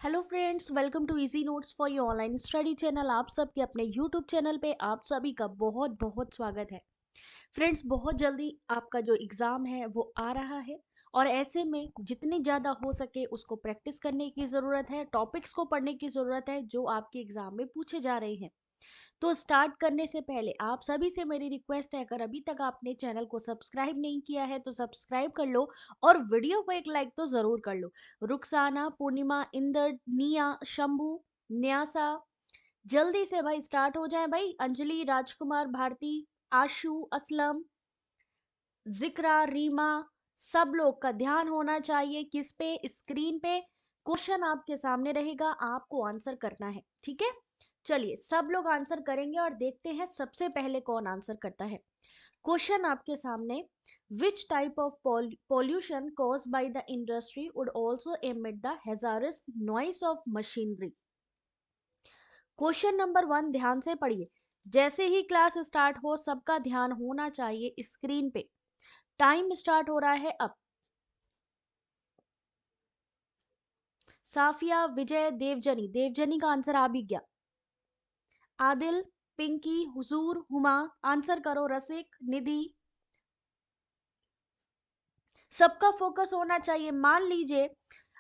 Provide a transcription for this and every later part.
Hello friends, welcome to easy notes for your online study channel. आप सबके अपने YouTube channel पे आप सभी का बहुत बहुत स्वागत है। फ्रेंड्स, बहुत जल्दी आपका जो एग्ज़ाम है वो आ रहा है और ऐसे में जितनी ज़्यादा हो सके उसको प्रैक्टिस करने की ज़रूरत है, टॉपिक्स को पढ़ने की ज़रूरत है जो आपके एग्ज़ाम में पूछे जा रहे हैं। तो स्टार्ट करने से पहले आप सभी से मेरी रिक्वेस्ट है, अगर अभी तक आपने चैनल को सब्सक्राइब नहीं किया है तो सब्सक्राइब कर लो और वीडियो को एक लाइक तो जरूर कर लो। रुखसाना, पूर्णिमा, इंदर, निया, शंभू, न्यासा, जल्दी से भाई स्टार्ट हो जाए भाई। अंजलि, राजकुमार, भारती, आशु, असलम, जिक्रा, रीमा, सब लोग का ध्यान होना चाहिए किस पे, स्क्रीन पे। क्वेश्चन आपके सामने रहेगा, आपको आंसर करना है, ठीक है। चलिए सब लोग आंसर करेंगे और देखते हैं सबसे पहले कौन आंसर करता है। क्वेश्चन आपके सामने, which type of pollution caused by the industry would also emit the hazardous noise of machinery। Question number 1 ध्यान से पढ़िए। जैसे ही क्लास स्टार्ट हो सबका ध्यान होना चाहिए स्क्रीन पे। टाइम स्टार्ट हो रहा है अब। साफिया, विजय, देवजनी, देवजनी का आंसर आ भी गया। आदिल, पिंकी, हुजूर, हुमा, आंसर करो। रसिक, निधि, सबका फोकस होना चाहिए। मान लीजिए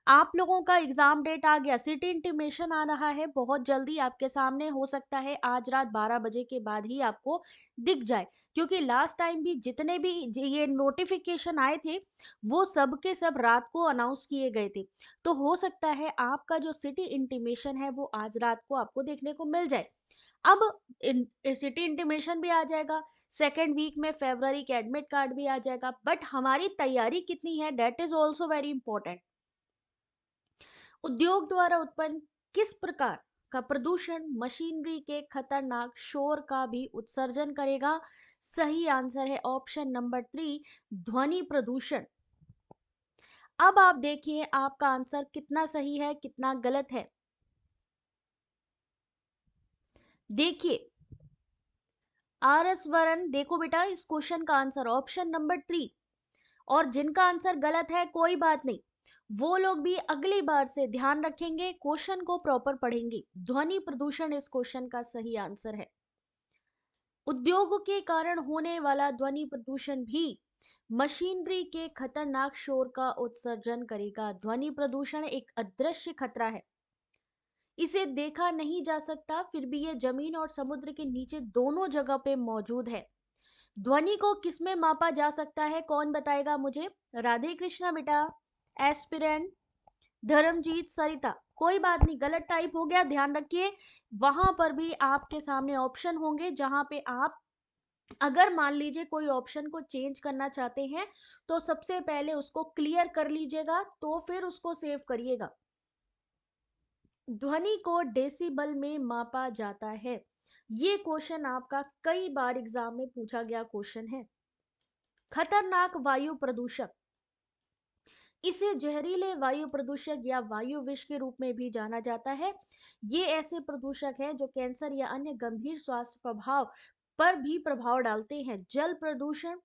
आप लोगों का एग्जाम डेट आ गया, सिटी इंटीमेशन आ रहा है बहुत जल्दी आपके सामने, हो सकता है आज रात 12 बजे के बाद ही आपको दिख जाए, क्योंकि लास्ट टाइम भी जितने भी ये नोटिफिकेशन आए थे वो सब के सब रात को अनाउंस किए गए थे। तो हो सकता है आपका जो सिटी इंटीमेशन है वो आज रात को आपको देखने को मिल जाए। अब सिटी इंटीमेशन भी आ जाएगा, सेकेंड वीक में फरवरी के एडमिट कार्ड भी आ जाएगा, बट हमारी तैयारी कितनी है that is also very important. उद्योग द्वारा उत्पन्न किस प्रकार का प्रदूषण मशीनरी के खतरनाक शोर का भी उत्सर्जन करेगा? सही आंसर है ऑप्शन नंबर 3, ध्वनि प्रदूषण। अब आप देखिए आपका आंसर कितना सही है कितना गलत है। देखिए आर एस वरन, देखो बेटा इस क्वेश्चन का आंसर ऑप्शन नंबर 3। और जिनका आंसर गलत है कोई बात नहीं, वो लोग भी अगली बार से ध्यान रखेंगे, क्वेश्चन को प्रॉपर पढ़ेंगे। ध्वनि प्रदूषण इस क्वेश्चन का सही आंसर है। उद्योग के कारण होने वाला ध्वनि प्रदूषण भी मशीनरी के खतरनाक शोर का उत्सर्जन करेगा। ध्वनि प्रदूषण एक अदृश्य खतरा है, इसे देखा नहीं जा सकता, फिर भी ये जमीन और समुद्र के नीचे दोनों जगह पे मौजूद है। ध्वनि को किसमें मापा जा सकता है, कौन बताएगा मुझे? राधे कृष्णा बेटा, एस्पिरेंट, धर्मजीत, सरिता। कोई बात नहीं, गलत टाइप हो गया, ध्यान रखिए। वहां पर भी आपके सामने ऑप्शन होंगे जहां पे आप अगर मान लीजिए कोई ऑप्शन को चेंज करना चाहते हैं तो सबसे पहले उसको क्लियर कर लीजिएगा तो फिर उसको सेव करिएगा। ध्वनि को डेसिबल में मापा जाता है, ये क्वेश्चन आपका कई बार एग्जाम में पूछा गया क्वेश्चन है। खतरनाक वायु प्रदूषक, इसे जहरीले वायु प्रदूषक या वायु विष के रूप में भी जाना जाता है। ये ऐसे प्रदूषक हैं जो कैंसर या अन्य गंभीर स्वास्थ्य प्रभाव पर भी प्रभाव डालते हैं। जल प्रदूषण,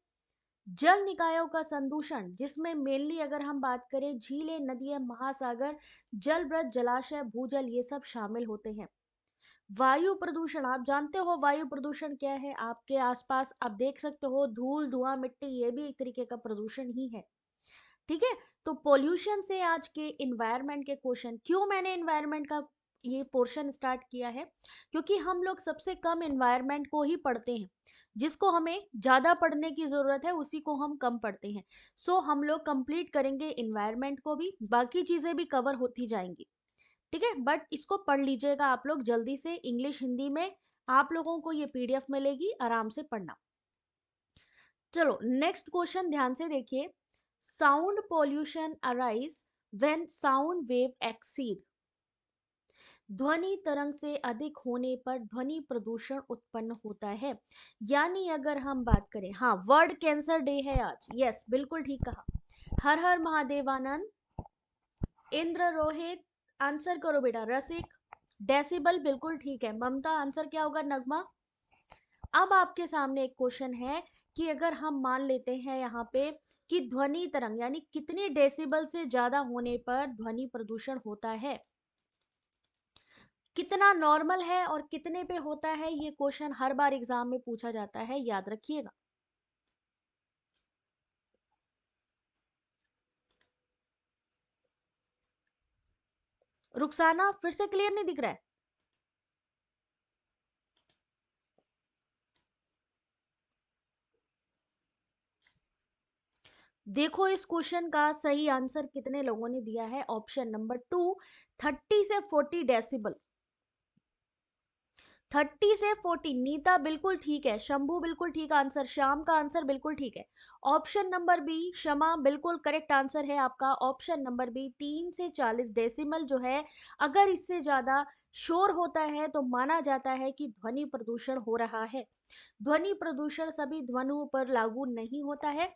जल निकायों का संदूषण, जिसमें मेनली अगर हम बात करें झीलें, नदियां, महासागर, जलभृत, जलाशय, भूजल, ये सब शामिल होते हैं। वायु प्रदूषण, आप जानते हो वायु प्रदूषण क्या है? आपके आसपास आप देख सकते हो धूल, धुआं, मिट्टी, ये भी एक तरीके का प्रदूषण ही है, ठीक है। तो पोल्यूशन से आज के इन्वायरमेंट के क्वेश्चन, क्यों मैंने इन्वायरमेंट का ये पोर्शन स्टार्ट किया है, क्योंकि हम लोग सबसे कम इन्वायरमेंट को ही पढ़ते हैं, जिसको हमें ज्यादा पढ़ने की जरूरत है उसी को हम कम पढ़ते हैं। सो हम लोग कंप्लीट करेंगे इन्वायरमेंट को भी, बाकी चीजें भी कवर होती जाएंगी, ठीक है। बट इसको पढ़ लीजिएगा आप लोग जल्दी से, इंग्लिश हिंदी में आप लोगों को ये पीडीएफ मिलेगी, आराम से पढ़ना। चलो नेक्स्ट क्वेश्चन ध्यान से देखिए। Sound pollution arise when sound wave exceed, ध्वनि तरंग से अधिक होने पर ध्वनि प्रदूषण उत्पन्न होता है। यानी अगर हम बात करें, हाँ वर्ल्ड कैंसर डे है आज, यस बिल्कुल ठीक कहा। हर हर महादेवानंद, इंद्र, रोहित, आंसर करो बेटा। रसिक, डेसिबल बिल्कुल ठीक है। ममता, आंसर क्या होगा? नगमा। अब आपके सामने एक क्वेश्चन है कि अगर हम मान लेते हैं यहाँ पे कि ध्वनि तरंग यानी कितनी डेसिबल से ज्यादा होने पर ध्वनि प्रदूषण होता है, कितना नॉर्मल है और कितने पे होता है, ये क्वेश्चन हर बार एग्जाम में पूछा जाता है, याद रखिएगा। रुखसाना फिर से क्लियर नहीं दिख रहा है? देखो इस क्वेश्चन का सही आंसर कितने लोगों ने दिया है। ऑप्शन नंबर 2, 30 से 40 डेसिबल। 30 से 40। नीता बिल्कुल ठीक है, शंभू बिल्कुल ठीक आंसर, श्याम का आंसर बिल्कुल ठीक है। ऑप्शन नंबर बी क्षमा बिल्कुल करेक्ट आंसर है आपका। ऑप्शन नंबर बी 3 से 40 डेसिमल जो है, अगर इससे ज्यादा शोर होता है तो माना जाता है कि ध्वनि प्रदूषण हो रहा है। ध्वनि प्रदूषण सभी ध्वनियों पर लागू नहीं होता है।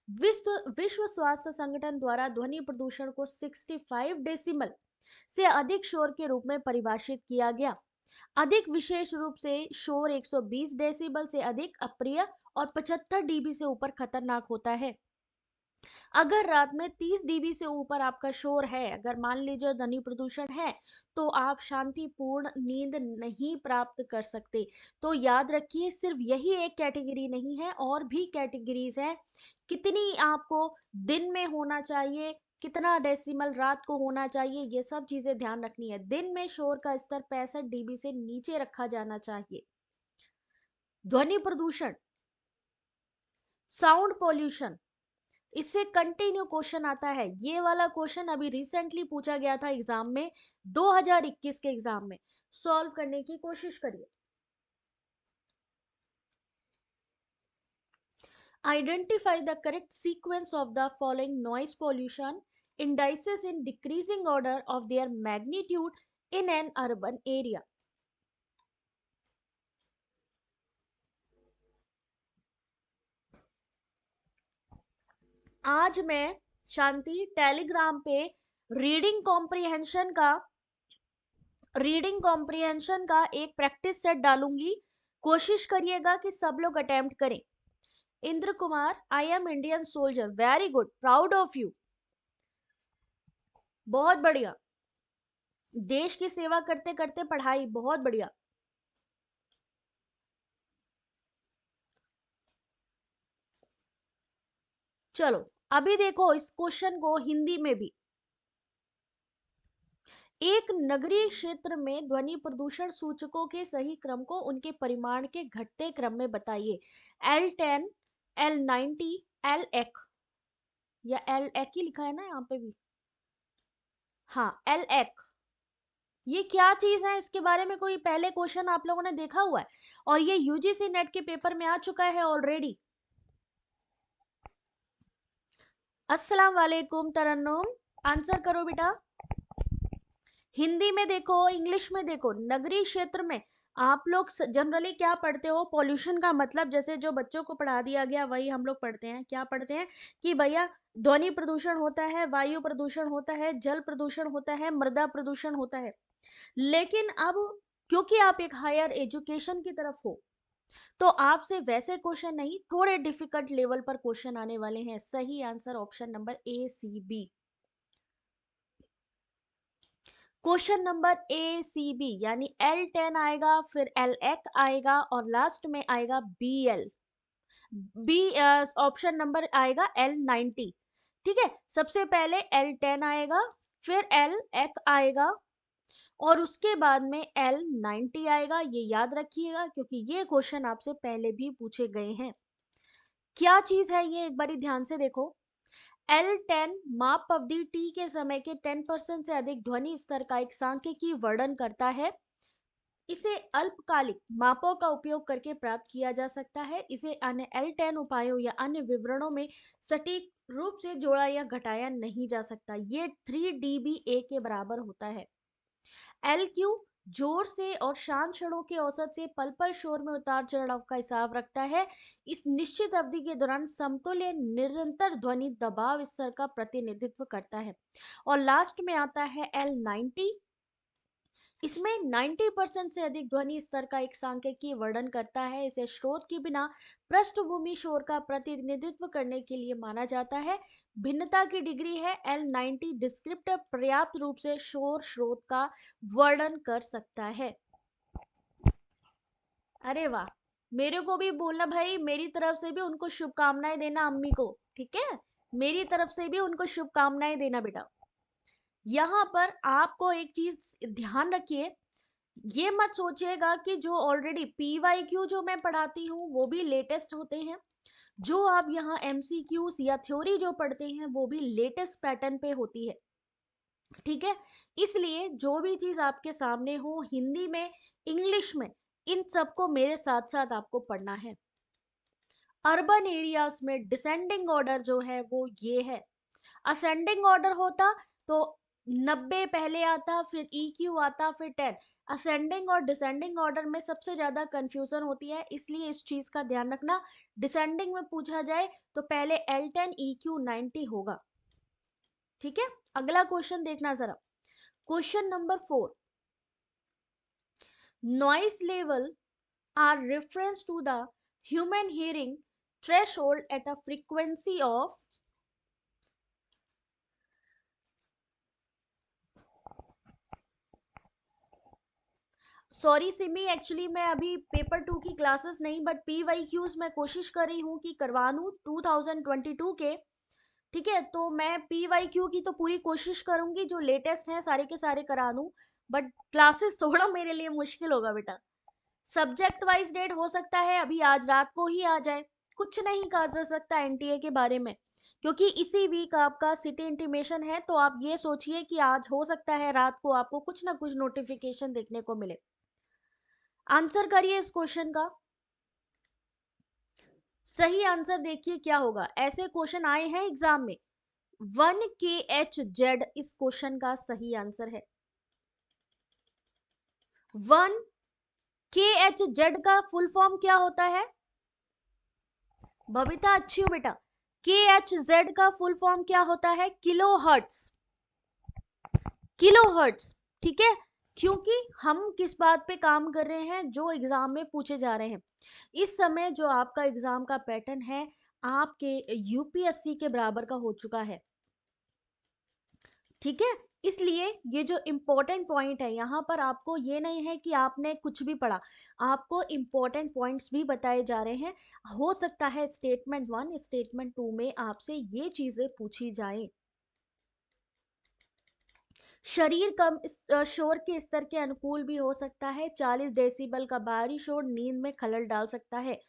विश्व स्वास्थ्य संगठन द्वारा ध्वनि प्रदूषण को 65 डेसिमल से अधिक शोर के रूप में परिभाषित किया गया। अधिक विशेष रूप से शोर 120 डेसिबल से अधिक अप्रिय और 75 डीबी से ऊपर खतरनाक होता है। अगर रात में 30 डीबी से ऊपर आपका शोर है, अगर मान लीजिए ध्वनि प्रदूषण है, तो आप शांतिपूर्ण नींद नहीं प्राप्त कर सकते। तो याद रखिए, सिर्फ यही एक कैटेगरी नहीं है, और भी कैटेगरीज है। कितनी आपको दिन में होना चाहिए, कितना डेसिमल रात को होना चाहिए, ये सब चीजें ध्यान रखनी है। दिन में शोर का स्तर 65 डीबी से नीचे रखा जाना चाहिए। ध्वनि प्रदूषण, साउंड पॉल्यूशन, इससे कंटिन्यू क्वेश्चन आता है। ये वाला क्वेश्चन अभी रिसेंटली पूछा गया था एग्जाम में, 2021 के एग्जाम में। सॉल्व करने की कोशिश करिए। Identify the correct sequence of the following noise pollution indices in decreasing order of their magnitude in an urban area. आज मैं शांति टेलीग्राम पे रीडिंग कॉम्प्रिहेंशन का एक प्रैक्टिस सेट डालूंगी। कोशिश करिएगा कि सब लोग अटेम्प्ट करें। Indra Kumar, I am Indian soldier, very good, proud of you, बहुत बढ़िया। देश की सेवा करते करते पढ़ाई, बहुत बढ़िया। चलो अभी देखो इस क्वेश्चन को हिंदी में भी। एक नगरीय क्षेत्र में ध्वनि प्रदूषण सूचकों के सही क्रम को उनके परिमाण के घटते क्रम में बताइए। L10, L90, L1, या L1 ही लिखा है ना यहाँ पे भी, हाँ L1। ये क्या चीज है, इसके बारे में कोई पहले क्वेश्चन आप लोगों ने देखा हुआ है? और ये यूजीसी नेट के पेपर में आ चुका है ऑलरेडी। अस्सलाम वालेकुम तरन्नुम, आंसर करो बेटा। हिंदी में देखो, इंग्लिश में देखो। नगरीय क्षेत्र में आप लोग जनरली क्या पढ़ते हो? पॉल्यूशन का मतलब जैसे जो बच्चों को पढ़ा दिया गया वही हम लोग पढ़ते हैं। क्या पढ़ते हैं कि भैया ध्वनि प्रदूषण होता है, वायु प्रदूषण होता है, जल प्रदूषण होता है, मृदा प्रदूषण होता है। लेकिन अब क्योंकि आप एक हायर एजुकेशन की तरफ हो, तो आपसे वैसे क्वेश्चन नहीं, थोड़े डिफिकल्ट लेवल पर क्वेश्चन आने वाले हैं। सही answer option number A, C, B. Question number A, C, B, यानी L10 आएगा, फिर L1 आएगा और लास्ट में आएगा BL। बी ऑप्शन नंबर आएगा L90। ठीक है, सबसे पहले L10 आएगा, फिर L1 आएगा और उसके बाद में L90 आएगा। ये याद रखिएगा क्योंकि ये क्वेश्चन आपसे पहले भी पूछे गए हैं। क्या चीज है ये, एक बारी ध्यान से देखो। L10 माप अवधि T के समय के 10% से अधिक ध्वनि स्तर का एक सांख्यिकीय वर्णन करता है। इसे अल्पकालिक मापों का उपयोग करके प्राप्त किया जा सकता है। इसे अन्य L10 उपायों या अन्य विवरणों में सटीक रूप से जोड़ा या घटाया नहीं जा सकता। ये 3 dBA के बराबर होता है। LQ जोर से और शांत क्षणों के औसत से पल पल शोर में उतार चढ़ाव का हिसाब रखता है। इस निश्चित अवधि के दौरान समतुल्य निरंतर ध्वनि दबाव स्तर का प्रतिनिधित्व करता है। और लास्ट में आता है L90। इसमें 90% से अधिक ध्वनि स्तर का एक सांख्यिकीय वर्णन करता है। इसे स्रोत के बिना पृष्ठभूमि शोर का प्रतिनिधित्व करने के लिए माना जाता है। भिन्नता की डिग्री है L90। डिस्क्रिप्टर पर्याप्त रूप से शोर स्रोत का वर्णन कर सकता है। अरे वाह, मेरे को भी बोलना भाई, मेरी तरफ से भी उनको शुभकामनाएं देना अम्मी को, ठीक है? मेरी तरफ से भी उनको शुभकामनाएं देना बेटा। यहाँ पर आपको एक चीज ध्यान रखिए, ये मत सोचिएगा कि जो ऑलरेडी PYQ जो मैं पढ़ाती हूँ वो भी लेटेस्ट होते हैं, जो आप यहाँ MCQs या थ्योरी जो पढ़ते हैं वो भी लेटेस्ट पैटर्न पे होती है, ठीक है? इसलिए जो भी चीज आपके सामने हो, हिंदी में, इंग्लिश में, इन सबको मेरे साथ साथ आपको पढ़ना है। अर्बन एरियाज में डिसेंडिंग ऑर्डर जो है वो ये है। असेंडिंग ऑर्डर होता तो 90 पहले आता, फिर EQ आता, फिर 10। असेंडिंग और डिसेंडिंग ऑर्डर में सबसे ज्यादा कंफ्यूजन होती है, इसलिए इस चीज का ध्यान रखना। डिसेंडिंग में पूछा जाए तो पहले L10 EQ 90 होगा, ठीक है? अगला क्वेश्चन देखना जरा, question number 4। Noise level are reference to the human hearing threshold at a frequency of, sorry Simi, actually मैं अभी पेपर 2 की क्लासेस नहीं बट PYQs मैं कोशिश कर रही हूँ कि करवा लूँ 2022 के, ठीक है? तो मैं PYQ की तो पूरी कोशिश करूंगी, जो लेटेस्ट हैं सारे के सारे करा दूं, बट क्लासेस थोड़ा मेरे लिए मुश्किल होगा बेटा। सब्जेक्ट वाइज डेट हो सकता है अभी आज रात को ही आ जाए, कुछ नहीं कहा जा सकता NTA के बारे में, क्योंकि इसी वीक आपका सिटी इंटीमेशन है। तो आप ये सोचिए कि आज हो सकता है रात को आपको कुछ ना कुछ नोटिफिकेशन देखने को मिले। आंसर करिए इस क्वेश्चन का। सही आंसर देखिए क्या होगा, ऐसे क्वेश्चन आए हैं एग्जाम में। 1kHz इस क्वेश्चन का सही आंसर है। 1kHz का फुल फॉर्म क्या होता है? बबीता अच्छी हो बेटा। KHZ का फुल फॉर्म क्या होता है? Kilo hertz. किलो हर्ट्स, ठीक है? क्योंकि हम किस बात पे काम कर रहे हैं, जो एग्जाम में पूछे जा रहे हैं। इस समय जो आपका एग्जाम का पैटर्न है आपके UPSC के बराबर का हो चुका है, ठीक है? इसलिए ये जो इंपॉर्टेंट पॉइंट है यहाँ पर, आपको ये नहीं है कि आपने कुछ भी पढ़ा, आपको इंपॉर्टेंट पॉइंट्स भी बताए जा रहे हैं। हो सकता है स्टेटमेंट 1 स्टेटमेंट 2 में आपसे ये चीजें पूछी जाए। शरीर कम शोर के स्तर के अनुकूल भी हो सकता है। 40 डेसिबल का बाहरी शोर नींद में खलल डाल सकता है।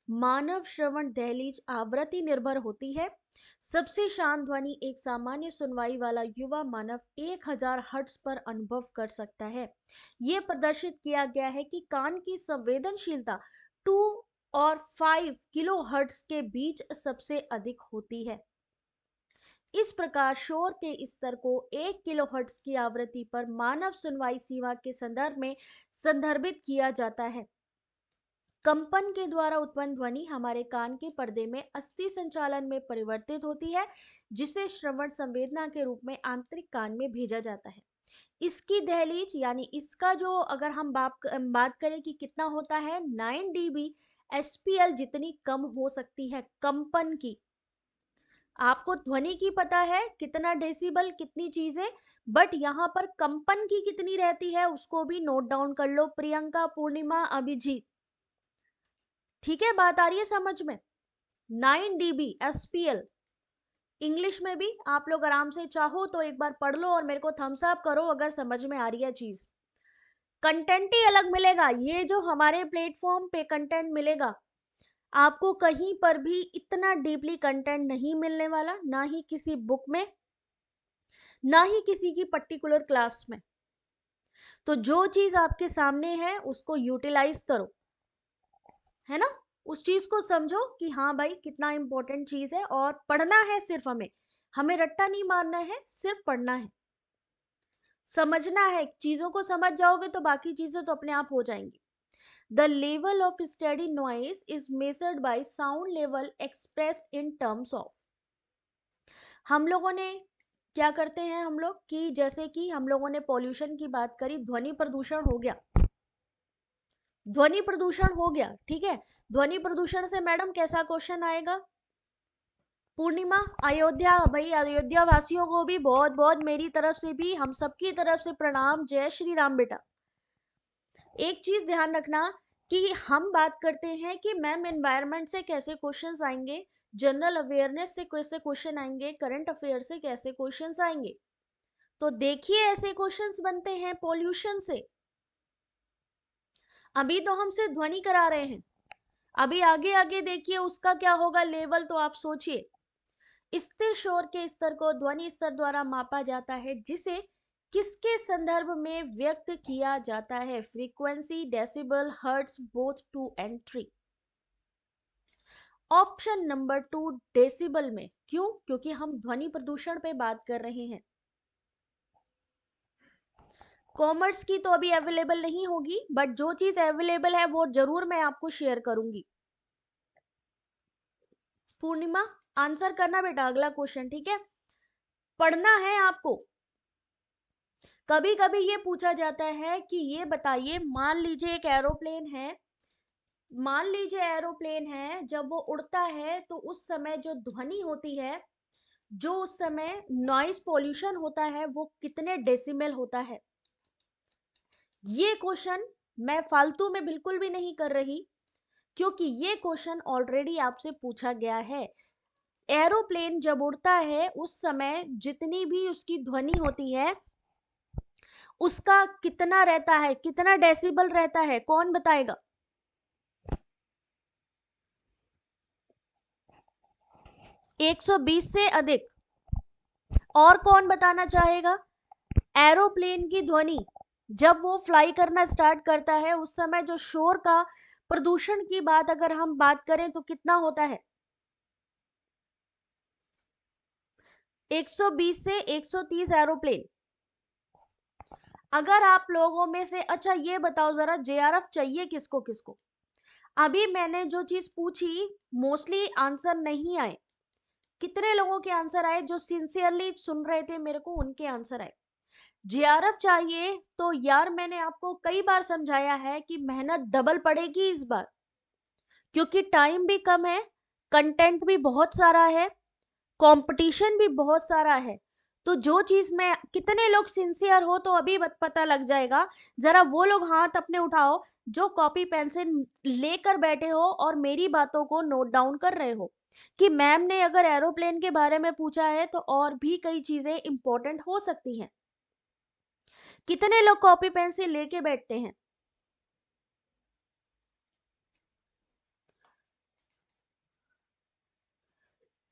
मानव श्रवण दहलीज आवृत्ति निर्भर होती है। सबसे शांत ध्वनि एक सामान्य सुनवाई वाला युवा मानव 1000 हर्ट्ज पर अनुभव कर सकता है। यह प्रदर्शित किया गया है कि कान की संवेदनशीलता 2 और 5 किलो हर्ट्ज के बीच सबसे अधिक होती है। इस प्रकार शोर के स्तर को 1 किलोहर्ट्ज की आवृत्ति पर मानव सुनवाई सीमा के संदर्भ में संदर्भित किया जाता है। कंपन के द्वारा उत्पन्न ध्वनि हमारे कान के पर्दे में अस्थि संचालन में परिवर्तित होती है, जिसे श्रवण संवेदना के रूप में आंतरिक कान में भेजा जाता है। इसकी दहलीज यानी इसका जो, अगर हम बात करें कि कितना होता है, 9 dB SPL जितनी कम हो सकती है कंपन की। आपको ध्वनि की पता है कितना डेसिबल कितनी चीजें, बट यहाँ पर कंपन की कितनी रहती है उसको भी नोट डाउन कर लो प्रियंका, पूर्णिमा, अभिजीत, ठीक है? बात आ रही है समझ में? 9 dB SPL। इंग्लिश में भी आप लोग आराम से चाहो तो एक बार पढ़ लो और मेरे को थम्स अप करो अगर समझ में आ रही है चीज। कंटेंट ही अलग मिलेगा, ये जो हमारे प्लेटफॉर्म पे कंटेंट मिलेगा आपको कहीं पर भी इतना डीपली कंटेंट नहीं मिलने वाला, ना ही किसी बुक में, ना ही किसी की पर्टिकुलर क्लास में। तो जो चीज आपके सामने है उसको यूटिलाइज करो, है ना? उस चीज को समझो कि हाँ भाई कितना इंपॉर्टेंट चीज है, और पढ़ना है सिर्फ हमें, हमें रट्टा नहीं मारना है, सिर्फ पढ़ना है, समझना है। चीजों को समझ जाओगे तो बाकी चीजें तो अपने आप हो जाएंगी। The level of steady noise is measured by sound level expressed in terms of, हम लोगों ने क्या करते हैं हम लोग कि जैसे कि हम लोगों ने पॉल्यूशन की बात करी, ध्वनि प्रदूषण हो गया, ध्वनि प्रदूषण हो गया, ठीक है। ध्वनि प्रदूषण से मैडम कैसा क्वेश्चन आएगा? पूर्णिमा, अयोध्या, भाई अयोध्या वासियों को भी बहुत बहुत मेरी तरफ से भी, हम सबकी तरफ से प्रणाम। जय श्री राम बेटा। एक चीज ध्यान रखना कि हम बात करते हैं कि मैम एनवायरनमेंट से कैसे क्वेश्चंस आएंगे, जनरल अवेयरनेस से कैसे क्वेश्चन आएंगे, करंट अफेयर से कैसे क्वेश्चंस आएंगे। तो देखिए ऐसे क्वेश्चंस बनते हैं पॉल्यूशन से। अभी तो हम सिर्फ ध्वनि करा रहे हैं, अभी आगे आगे देखिए उसका क्या होगा लेवल, तो आप सोचिए। स्थिर शोर के स्तर को ध्वनि स्तर द्वारा मापा जाता है, जिसे किसके संदर्भ में व्यक्त किया जाता है? Frequency, decibel, hertz, both 2 and 3। Option number 2 decibel में। क्यों? क्योंकि हम ध्वनि प्रदूषण पे बात कर रहे हैं। कॉमर्स की तो अभी अवेलेबल नहीं होगी, बट जो चीज अवेलेबल है वो जरूर मैं आपको शेयर करूंगी। पूर्णिमा, आंसर करना बेटा अगला क्वेश्चन, ठीक है। पढ़ना है आपको। कभी कभी ये पूछा जाता है कि ये बताइए, मान लीजिए एक एरोप्लेन है, मान लीजिए एरोप्लेन है, जब वो उड़ता है तो उस समय जो ध्वनि होती है, जो उस समय नॉइज पोल्यूशन होता है, वो कितने डेसिमल होता है? ये क्वेश्चन मैं फालतू में बिल्कुल भी नहीं कर रही, क्योंकि ये क्वेश्चन ऑलरेडी आपसे पूछा गया है। एरोप्लेन जब उड़ता है उस समय जितनी भी उसकी ध्वनि होती है, उसका कितना रहता है, कितना डेसिबल रहता है, कौन बताएगा? 120 से अधिक। और कौन बताना चाहेगा? एरोप्लेन की ध्वनि जब वो फ्लाई करना स्टार्ट करता है उस समय जो शोर का प्रदूषण की बात अगर हम बात करें तो कितना होता है? 120 से 130 एरोप्लेन। अगर आप लोगों में से, अच्छा ये बताओ जरा, जेआरएफ चाहिए किसको किसको? अभी मैंने जो चीज पूछी मोस्टली आंसर नहीं आए। कितने लोगों के आंसर आए? जो सिंसियरली सुन रहे थे मेरे को उनके आंसर आए। जेआरएफ चाहिए तो यार मैंने आपको कई बार समझाया है कि मेहनत डबल पड़ेगी इस बार, क्योंकि टाइम भी कम है, कंटेंट भी बहुत सारा है, कंपटीशन भी बहुत सारा है। तो जो चीज मैं, कितने लोग सिंसियर हो तो अभी पता लग जाएगा। जरा वो लोग हाथ अपने उठाओ जो कॉपी पेंसिल लेकर बैठे हो और मेरी बातों को नोट डाउन कर रहे हो कि मैम ने अगर एरोप्लेन के बारे में पूछा है तो और भी कई चीजें इंपॉर्टेंट हो सकती हैं। कितने लोग कॉपी पेंसिल लेके बैठते हैं?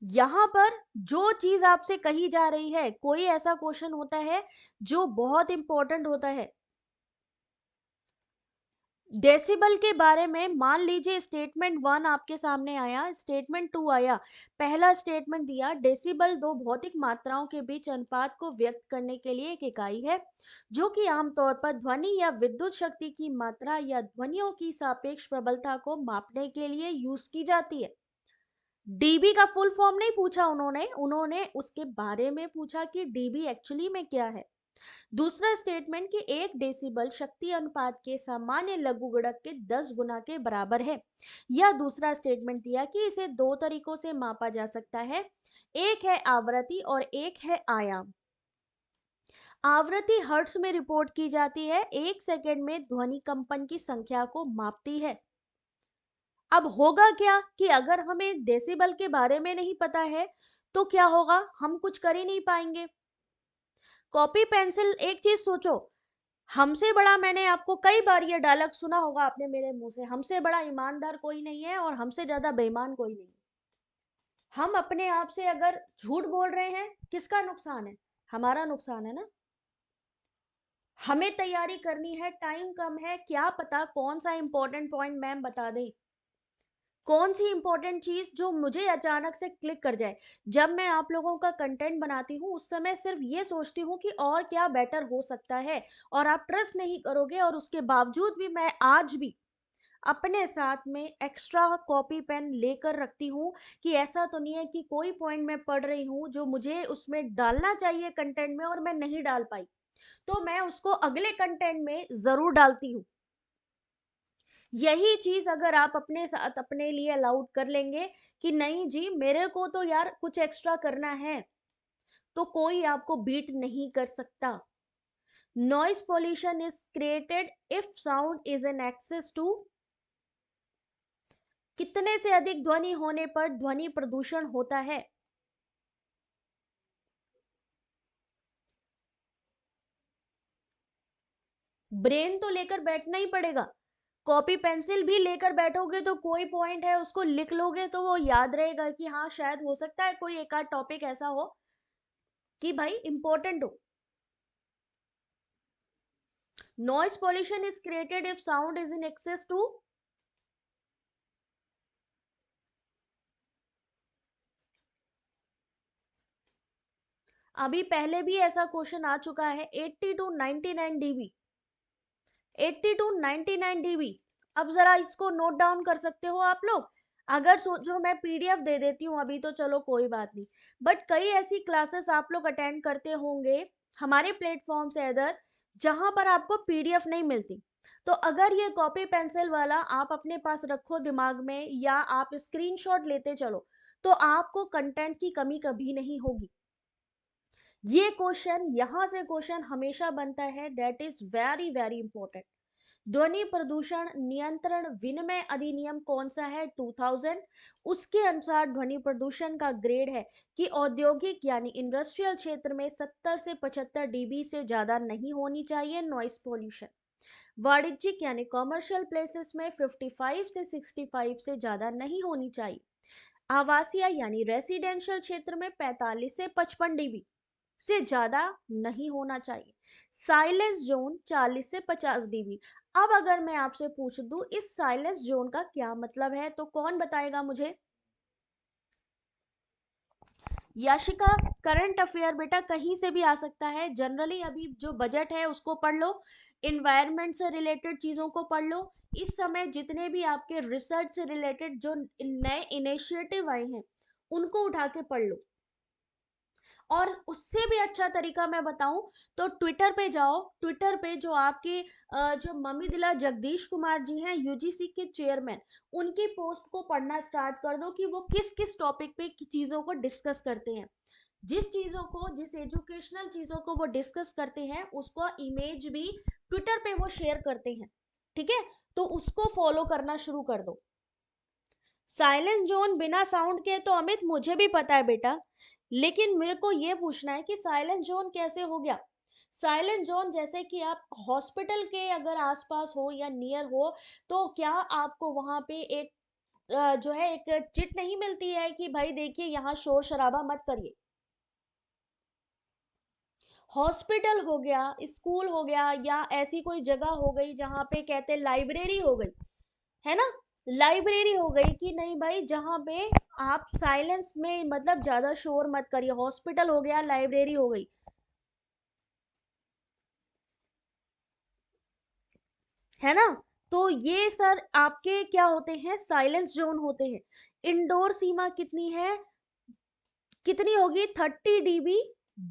यहां पर जो चीज आपसे कही जा रही है, कोई ऐसा क्वेश्चन होता है जो बहुत इंपॉर्टेंट होता है। डेसिबल के बारे में मान लीजिए स्टेटमेंट 1 आपके सामने आया, स्टेटमेंट 2 आया। पहला स्टेटमेंट दिया, डेसिबल दो भौतिक मात्राओं के बीच अनुपात को व्यक्त करने के लिए एक इकाई है जो कि आमतौर पर ध्वनि या विद्युत शक्ति की मात्रा या ध्वनियों की सापेक्ष प्रबलता को मापने के लिए यूज की जाती है। डीबी का फुल फॉर्म नहीं पूछा उन्होंने, उन्होंने उसके बारे में पूछा कि डीबी एक्चुअली में क्या है। दूसरा स्टेटमेंट कि 1 डेसिबल शक्ति अनुपात के सामान्य लघुगणक के 10 गुना के बराबर है। यह दूसरा स्टेटमेंट दिया कि इसे दो तरीकों से मापा जा सकता है, एक है आवृत्ति और एक है आयाम। आवृत्ति हर्ट्ज में रिपोर्ट की जाती है, 1 सेकेंड में ध्वनि कंपन की संख्या को मापती है। अब होगा क्या कि अगर हमें डेसिबल के बारे में नहीं पता है तो क्या होगा, हम कुछ कर ही नहीं पाएंगे। कॉपी पेंसिल, एक चीज सोचो, हमसे बड़ा, मैंने आपको कई बार ये डायलॉग सुना होगा आपने मेरे मुंह से, हमसे बड़ा ईमानदार कोई नहीं है और हमसे ज्यादा बेईमान कोई नहीं। हम अपने आप से अगर झूठ बोल रहे हैं, किसका नुकसान है? हमारा नुकसान है ना। हमें तैयारी करनी है, टाइम कम है, क्या पता कौन सा इंपॉर्टेंट पॉइंट मैम बता दें, कौन सी इंपॉर्टेंट चीज जो मुझे अचानक से क्लिक कर जाए। जब मैं आप लोगों का कंटेंट बनाती हूँ उस समय सिर्फ ये सोचती हूँ कि और क्या बेटर हो सकता है, और आप ट्रस्ट नहीं करोगे, और उसके बावजूद भी मैं आज भी अपने साथ में एक्स्ट्रा कॉपी पेन लेकर रखती हूँ कि ऐसा तो नहीं है कि कोई पॉइंट मैं पढ़ रही हूँ जो मुझे उसमें डालना चाहिए कंटेंट में और मैं नहीं डाल पाई, तो मैं उसको अगले कंटेंट में जरूर डालती हूँ। यही चीज अगर आप अपने साथ अपने लिए अलाउड कर लेंगे कि नहीं जी मेरे को तो यार कुछ एक्स्ट्रा करना है, तो कोई आपको बीट नहीं कर सकता। Noise pollution is created if sound is in excess to, कितने से अधिक ध्वनि होने पर ध्वनि प्रदूषण होता है? ब्रेन तो लेकर बैठना ही पड़ेगा, कॉपी पेंसिल भी लेकर बैठोगे तो कोई पॉइंट है उसको लिख लोगे तो वो याद रहेगा कि हाँ शायद हो सकता है कोई एक आध टॉपिक ऐसा हो कि भाई इंपॉर्टेंट हो। Noise pollution is created if sound is in excess to, अभी पहले भी ऐसा क्वेश्चन आ चुका है, 80 टू 99 डीबी, 80 टू 99 डीबी। अब जरा इसको नोट डाउन कर सकते हो आप लोग। अगर सोचो मैं पीडीएफ दे देती हूँ अभी तो चलो कोई बात नहीं, बट कई ऐसी क्लासेस आप लोग अटेंड करते होंगे हमारे प्लेटफॉर्म से अदर, जहां पर आपको पीडीएफ नहीं मिलती। तो अगर ये कॉपी पेंसिल वाला आप अपने पास रखो दिमाग में या आप स्क्रीनशॉट लेते चलो, तो आपको कंटेंट की कमी कभी नहीं होगी। ये क्वेश्चन यहां से क्वेश्चन हमेशा बनता है, that is very very important. ध्वनि प्रदूषण नियंत्रण विनिमय अधिनियम कौन सा है? 2000। उसके अनुसार ध्वनि प्रदूषण का ग्रेड है कि औद्योगिक यानी इंडस्ट्रियल क्षेत्र में 70 से 75 डीबी से ज्यादा नहीं होनी चाहिए नॉइस पोल्यूशन। वाणिज्यिक यानी कॉमर्शियल प्लेसेस में 55 से 65 से ज्यादा नहीं होनी चाहिए। आवासीय यानी रेसिडेंशियल क्षेत्र में 45 से 55 डीबी से ज्यादा नहीं होना चाहिए। साइलेंस जोन 40 से 50 डीबी। अब अगर मैं आपसे पूछ दूं इस साइलेंस जोन का क्या मतलब है, तो कौन बताएगा मुझे? याशिका, करंट अफेयर बेटा कहीं से भी आ सकता है, जनरली अभी जो बजट है उसको पढ़ लो, इन्वायरमेंट से रिलेटेड चीजों को पढ़ लो, इस समय जितने भी आपके रिसर्च से रिलेटेड जो नए इनिशिएटिव आए हैं उनको उठा के पढ़ लो। और उससे भी अच्छा तरीका मैं बताऊं तो ट्विटर पे जाओ, ट्विटर पे जो आपके जो मम्मी दिला जगदीश कुमार जी हैं यूजीसी के चेयरमैन, उनकी पोस्ट को पढ़ना स्टार्ट कर दो कि वो किस किस टॉपिक पे चीजों को डिस्कस करते हैं। जिस चीजों को, जिस एजुकेशनल चीजों को वो डिस्कस करते हैं उसको इमेज भी ट्विटर पे वो शेयर करते हैं, ठीक है? तो उसको फॉलो करना शुरू कर दो। साइलेंस जोन बिना साउंड के तो अमित मुझे भी पता है बेटा, लेकिन मेरे को ये पूछना है कि साइलेंस जोन कैसे हो गया? साइलेंस जोन जैसे कि आप हॉस्पिटल के अगर आसपास हो या नियर हो, तो क्या आपको वहां पे एक जो है एक चिट नहीं मिलती है कि भाई देखिए यहाँ शोर शराबा मत करिए? हॉस्पिटल हो गया, स्कूल हो गया, या ऐसी कोई जगह हो गई जहां पे कहते लाइब्रेरी हो गई, है ना? लाइब्रेरी हो गई कि नहीं भाई जहां पे आप साइलेंस में मतलब ज्यादा शोर मत करिए, हॉस्पिटल हो गया, लाइब्रेरी हो गई, है ना? तो ये सर आपके क्या होते हैं? साइलेंस जोन होते हैं। इंडोर सीमा कितनी है, कितनी होगी? 30 डीबी,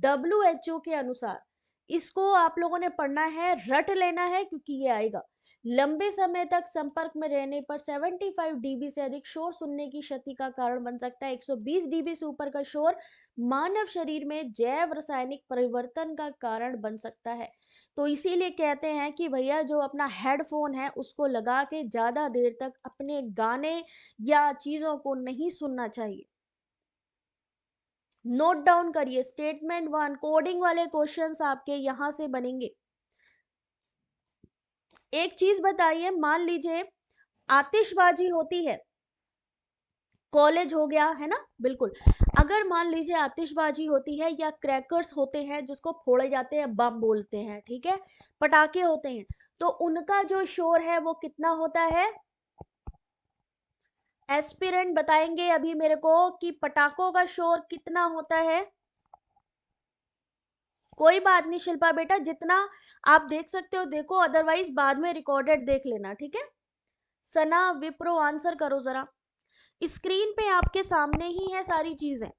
WHO के अनुसार। इसको आप लोगों ने पढ़ना है, रट लेना है क्योंकि ये आएगा। लंबे समय तक संपर्क में रहने पर 75 डीबी से अधिक शोर सुनने की क्षति का कारण बन सकता है। 120 डीबी से ऊपर का शोर मानव शरीर में जैव रासायनिक परिवर्तन का कारण बन सकता है। तो इसीलिए कहते हैं कि भैया जो अपना हेडफोन है उसको लगा के ज्यादा देर तक अपने गाने या चीजों को नहीं सुनना चाहिए। नोट डाउन करिए, स्टेटमेंट वन कोडिंग वाले क्वेश्चंस आपके यहां से बनेंगे। एक चीज बताइए, मान लीजिए आतिशबाजी होती है, कॉलेज हो गया है ना, बिल्कुल। अगर मान लीजिए आतिशबाजी होती है या क्रैकर्स होते हैं जिसको फोड़े जाते हैं, बम बोलते हैं, ठीक है, पटाखे होते हैं, तो उनका जो शोर है वो कितना होता है? एस्पिरेंट बताएंगे अभी मेरे को कि पटाखों का शोर कितना होता है। कोई बात नहीं शिल्पा बेटा, जितना आप देख सकते हो देखो, अदरवाइज बाद में रिकॉर्डेड देख लेना, ठीक है? सना, विप्रो, आंसर करो जरा। स्क्रीन पे आपके सामने ही है सारी चीजें।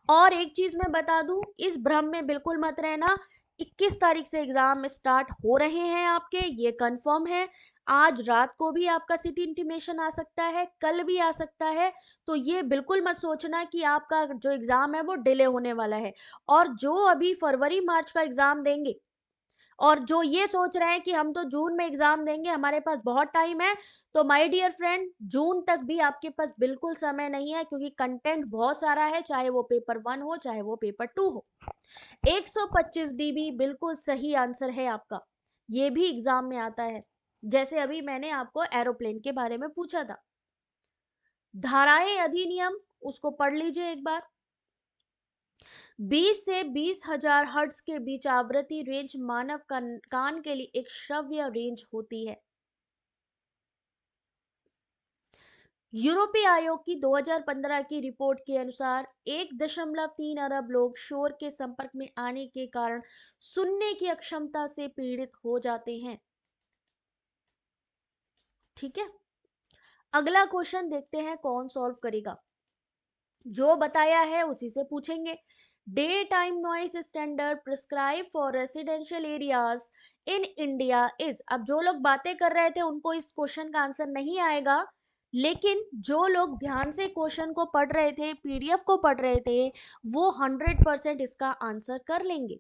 और एक चीज मैं बता दूं, इस भ्रम में बिल्कुल मत रहना। 21 तारीख से एग्जाम स्टार्ट हो रहे हैं आपके, ये कंफर्म है। आज रात को भी आपका सिटी इंटीमेशन आ सकता है, कल भी आ सकता है। तो ये बिल्कुल मत सोचना कि आपका जो एग्जाम है वो डिले होने वाला है। और जो अभी फरवरी मार्च का एग्जाम देंगे और जो ये सोच रहे हैं कि हम तो जून में एग्जाम देंगे, हमारे पास बहुत टाइम है, तो माय डियर फ्रेंड, जून तक भी आपके पास बिल्कुल समय नहीं है, क्योंकि कंटेंट बहुत सारा है, चाहे वो पेपर 1 हो चाहे वो पेपर 2 हो। 125 डीबी बिल्कुल सही आंसर है आपका। ये भी एग्जाम में आता है, जैसे अभी मैंने आपको एरोप्लेन के बारे में पूछा था। धाराएं अधिनियम उसको पढ़ लीजिए एक बार। 20 से 20,000 हर्ट्ज के बीच आवृत्ति रेंज मानव कान के लिए एक श्रव्य रेंज होती है। यूरोपीय आयोग की 2015 की रिपोर्ट के अनुसार 1.3 अरब लोग शोर के संपर्क में आने के कारण सुनने की अक्षमता से पीड़ित हो जाते हैं। ठीक है, अगला क्वेश्चन देखते हैं कौन सॉल्व करेगा। जो बताया है उसी से पूछेंगे। Day time noise standard prescribe for residential areas in India is. अब जो लोग बातें कर रहे थे उनको इस क्वेश्चन का आंसर नहीं आएगा, लेकिन जो लोग ध्यान से क्वेश्चन को पढ़ रहे थे, पीडीएफ को पढ़ रहे थे, वो 100% इसका आंसर कर लेंगे।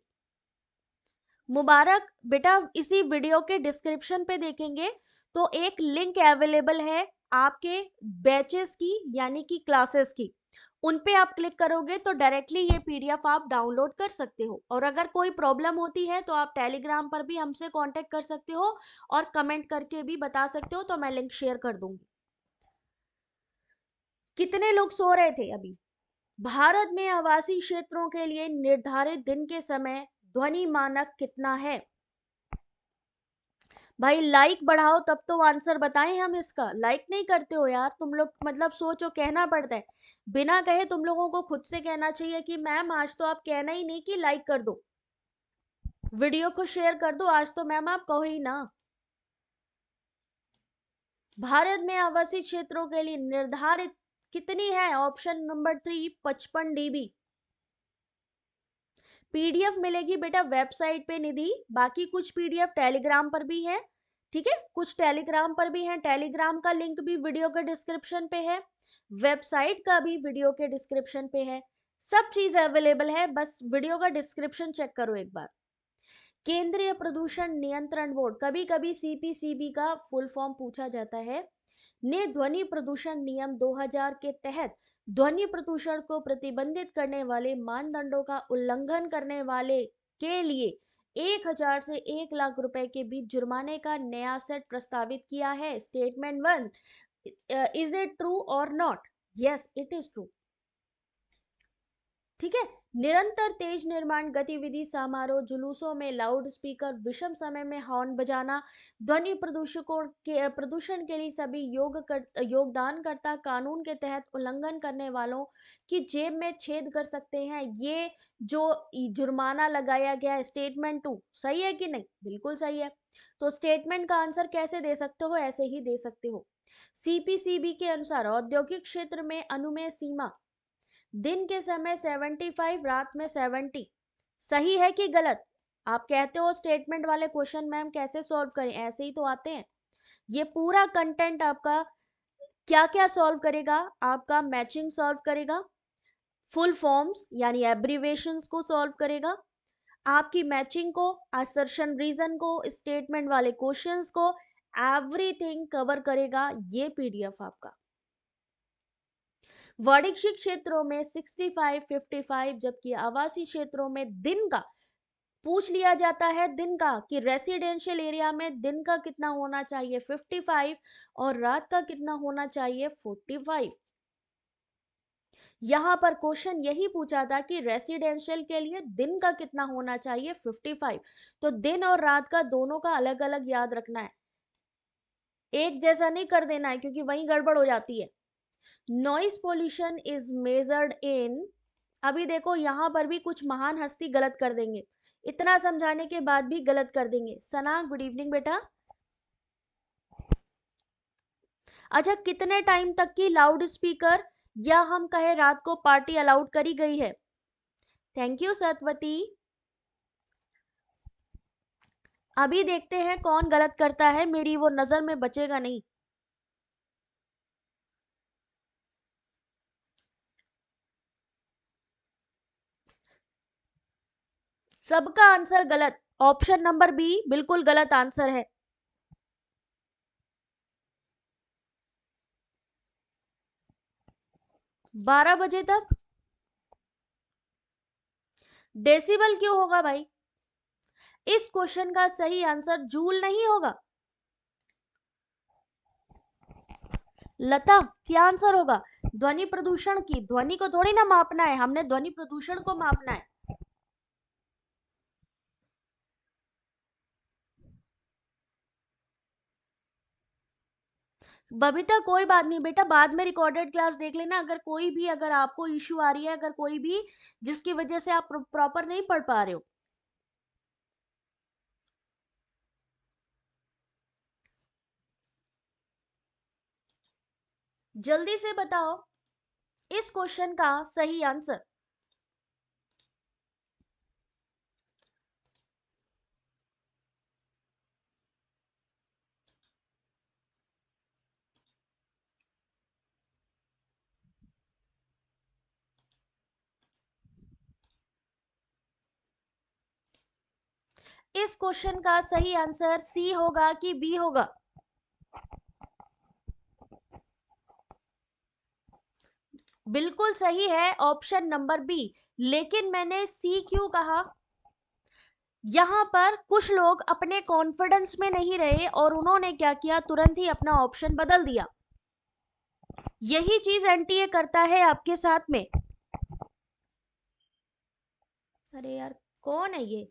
मुबारक बेटा, इसी वीडियो के डिस्क्रिप्शन पे देखेंगे तो एक लिंक अवेलेबल है आपके बैचेस की, यानी कि क्लासेस की। उन पे आप क्लिक करोगे तो डायरेक्टली ये पीडीएफ आप डाउनलोड कर सकते हो। और अगर कोई प्रॉब्लम होती है तो आप टेलीग्राम पर भी हमसे कांटेक्ट कर सकते हो और कमेंट करके भी बता सकते हो, तो मैं लिंक शेयर कर दूंगी। कितने लोग सो रहे थे अभी? भारत में आवासीय क्षेत्रों के लिए निर्धारित दिन के समय ध्वनि मानक कितना है? भाई लाइक बढ़ाओ तब तो आंसर बताएं हम इसका। लाइक नहीं करते हो यार तुम लोग, मतलब सोचो, कहना पड़ता है। बिना कहे तुम लोगों को खुद से कहना चाहिए कि मैम आज तो आप कहना ही नहीं कि लाइक कर दो, वीडियो को शेयर कर दो, आज तो मैम आप कहो ही ना। भारत में आवासीय क्षेत्रों के लिए निर्धारित कितनी है? Option number 3, 55 dB. पीडीएफ मिलेगी बेटा वेबसाइट पे निधि, बाकी कुछ पीडीएफ टेलीग्राम पर भी है। ठीक है, कुछ टेलीग्राम पर भी है, टेलीग्राम का लिंक भी वीडियो के डिस्क्रिप्शन पे है, वेबसाइट का भी वीडियो के डिस्क्रिप्शन पे है, सब चीज अवेलेबल है, बस वीडियो का डिस्क्रिप्शन चेक करो एक बार। केंद्रीय प्रदूषण नियंत्रण बोर्ड, कभी कभी सीपीसीबी का फुल फॉर्म पूछा जाता है, ने ध्वनि प्रदूषण नियम 2000 के तहत ध्वनि प्रदूषण को प्रतिबंधित करने वाले मानदंडों का उल्लंघन करने वाले के लिए 1,000 से 1 लाख रुपए के बीच जुर्माने का नया सेट प्रस्तावित किया है। स्टेटमेंट 1, इज इट ट्रू और not? Yes it is true. ठीक है, निरंतर तेज निर्माण गतिविधि, समारोह, जुलूसों में लाउड स्पीकर, विषम समय में हॉर्न बजाना, ध्वनि प्रदूषण के लिए सभी योगदानकर्ता कानून के तहत उल्लंघन करने वालों की जेब में छेद कर सकते हैं। ये जो जुर्माना लगाया गया है, स्टेटमेंट 2 सही है कि नहीं? बिल्कुल सही है। तो स्टेटमेंट का आंसर कैसे दे सकते हो? ऐसे ही दे सकते हो। सीपीसीबी के अनुसार औद्योगिक क्षेत्र में अनुमेय सीमा दिन के समय 75, रात में 70। सही है कि गलत? आप कहते हो स्टेटमेंट वाले क्वेश्चन मैम कैसे सॉल्व करें, ऐसे ही तो आते हैं। ये पूरा कंटेंट आपका क्या क्या सॉल्व करेगा? आपका मैचिंग सॉल्व करेगा, फुल फॉर्म्स यानी एब्रीवेशंस को सॉल्व करेगा, आपकी मैचिंग को, असर्शन रीजन को, स्टेटमेंट वाले क्वेश्चंस को, एवरीथिंग कवर करेगा ये पीडीएफ आपका। वाणिज्यिक क्षेत्रों में 65, 55, जबकि आवासीय क्षेत्रों में दिन का पूछ लिया जाता है। दिन का कि रेसिडेंशियल एरिया में दिन का कितना होना चाहिए 55 और रात का कितना होना चाहिए 45। यहां पर क्वेश्चन यही पूछा था कि रेसिडेंशियल के लिए दिन का कितना होना चाहिए 55। तो दिन और रात का दोनों का अलग अलग याद रखना है, एक जैसा नहीं कर देना है, क्योंकि वहीं गड़बड़ हो जाती है। Noise pollution is measured in, अभी देखो यहां पर भी कुछ महान हस्ती गलत कर देंगे, इतना समझाने के बाद भी गलत कर देंगे। सना गुड इवनिंग बेटा। अच्छा, कितने टाइम तक की लाउड स्पीकर या हम कहे रात को पार्टी अलाउड करी गई है? Thank you Satvati. अभी देखते हैं कौन गलत करता है, मेरी वो नजर में बचेगा नहीं। सबका आंसर गलत। ऑप्शन नंबर बी बिल्कुल गलत आंसर है। 12 बजे तक डेसिबल क्यों होगा भाई? इस क्वेश्चन का सही आंसर जूल नहीं होगा। लता, क्या आंसर होगा? ध्वनि प्रदूषण की, ध्वनि को थोड़ी ना मापना है, हमने ध्वनि प्रदूषण को मापना है। बबीता कोई बात नहीं बेटा, बाद में रिकॉर्डेड क्लास देख लेना। अगर कोई भी, अगर आपको इश्यू आ रही है, अगर कोई भी जिसकी वजह से आप प्रॉपर नहीं पढ़ पा रहे हो। जल्दी से बताओ इस क्वेश्चन का सही आंसर। इस क्वेश्चन का सही आंसर सी होगा कि बी होगा? बिल्कुल सही है ऑप्शन नंबर बी। लेकिन मैंने सी क्यों कहा? यहां पर कुछ लोग अपने कॉन्फिडेंस में नहीं रहे और उन्होंने क्या किया, तुरंत ही अपना ऑप्शन बदल दिया। यही चीज एनटीए करता है आपके साथ में। अरे यार, कौन है ये?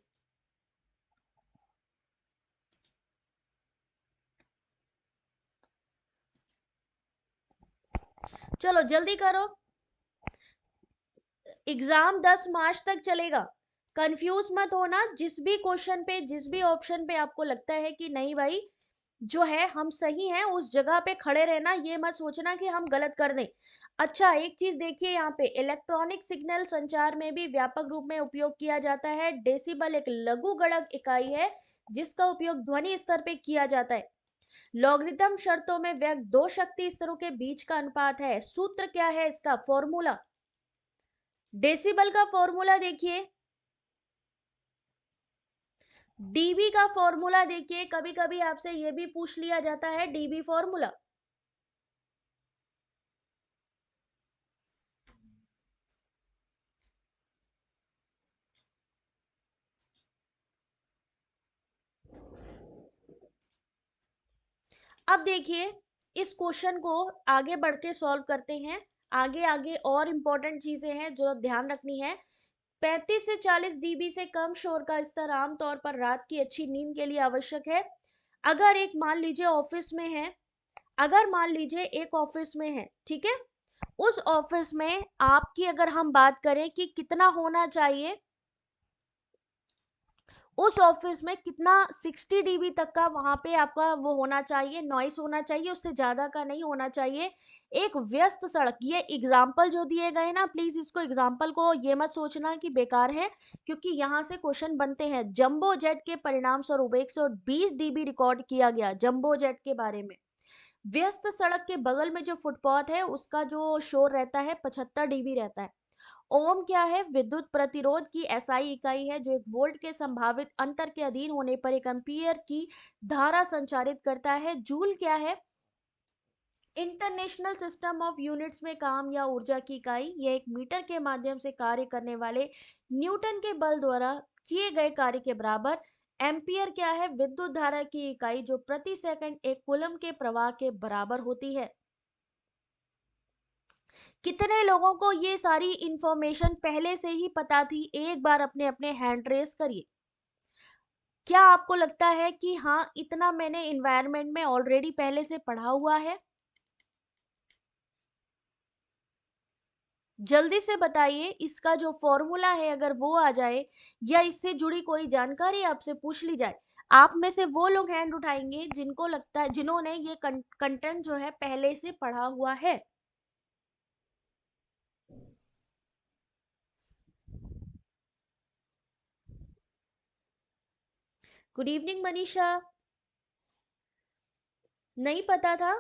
चलो जल्दी करो, एग्जाम 10 मार्च तक चलेगा। कंफ्यूज मत होना, जिस भी क्वेश्चन पे, जिस भी ऑप्शन पे आपको लगता है कि नहीं भाई जो है हम सही हैं, उस जगह पे खड़े रहना, ये मत सोचना कि हम गलत कर दें। अच्छा, एक चीज देखिए यहाँ पे, इलेक्ट्रॉनिक सिग्नल संचार में भी व्यापक रूप में उपयोग किया जाता है। डेसिबल एक लघु गणक इकाई है जिसका उपयोग ध्वनि स्तर पे किया जाता है। लॉगरिथम शर्तों में व्यक्त दो शक्ति स्तरों के बीच का अनुपात है। सूत्र क्या है इसका फॉर्मूला? डेसिबल का फॉर्मूला देखिए, डीबी का फॉर्मूला देखिए, कभी कभी आपसे यह भी पूछ लिया जाता है डीबी फॉर्मूला। अब देखिए, इस क्वेश्चन को आगे बढ़ के सॉल्व करते हैं। आगे आगे और इंपॉर्टेंट चीजें हैं जो ध्यान रखनी है। 35 से 40 डीबी से कम शोर का स्तर आमतौर पर रात की अच्छी नींद के लिए आवश्यक है। अगर एक मान लीजिए ऑफिस में है, अगर मान लीजिए एक ऑफिस में है, ठीक है, उस ऑफिस में आपकी अगर हम बात करें कि कितना होना चाहिए, उस ऑफिस में कितना 60 डीबी तक का वहां पे आपका वो होना चाहिए, नॉइस होना चाहिए, उससे ज्यादा का नहीं होना चाहिए। एक व्यस्त सड़क, ये एग्जाम्पल जो दिए गए ना, प्लीज इसको एग्जाम्पल को ये मत सोचना कि बेकार है, क्योंकि यहां से क्वेश्चन बनते हैं। जंबो जेट के परिणाम स्वरूप 120 डीबी रिकॉर्ड किया गया जंबो जेट के बारे में। व्यस्त सड़क के बगल में जो फुटपाथ है उसका जो शोर रहता है 75 डीबी रहता है। ओम क्या है? विद्युत प्रतिरोध की एसआई इकाई है जो एक वोल्ट के संभावित अंतर के अधीन होने पर एक एम्पियर की धारा संचारित करता है। जूल क्या है? इंटरनेशनल सिस्टम ऑफ यूनिट्स में काम या ऊर्जा की इकाई। यह एक मीटर के माध्यम से कार्य करने वाले न्यूटन के बल द्वारा किए गए कार्य के बराबर। एम्पियर क्या है? विद्युत धारा की इकाई जो प्रति सेकंड एक कूलम के प्रवाह के बराबर होती है। कितने लोगों को ये सारी इंफॉर्मेशन पहले से ही पता थी? एक बार अपने अपने हैंड रेस करिए। क्या आपको लगता है कि हाँ इतना मैंने इन्वायरमेंट में ऑलरेडी पहले से पढ़ा हुआ है? जल्दी से बताइए, इसका जो फॉर्मूला है अगर वो आ जाए या इससे जुड़ी कोई जानकारी आपसे पूछ ली जाए। आप में से वो लोग हैंड उठाएंगे जिनको लगता है, जिन्होंने ये कंटेंट जो है पहले से पढ़ा हुआ है। Good evening Manisha. नहीं पता था,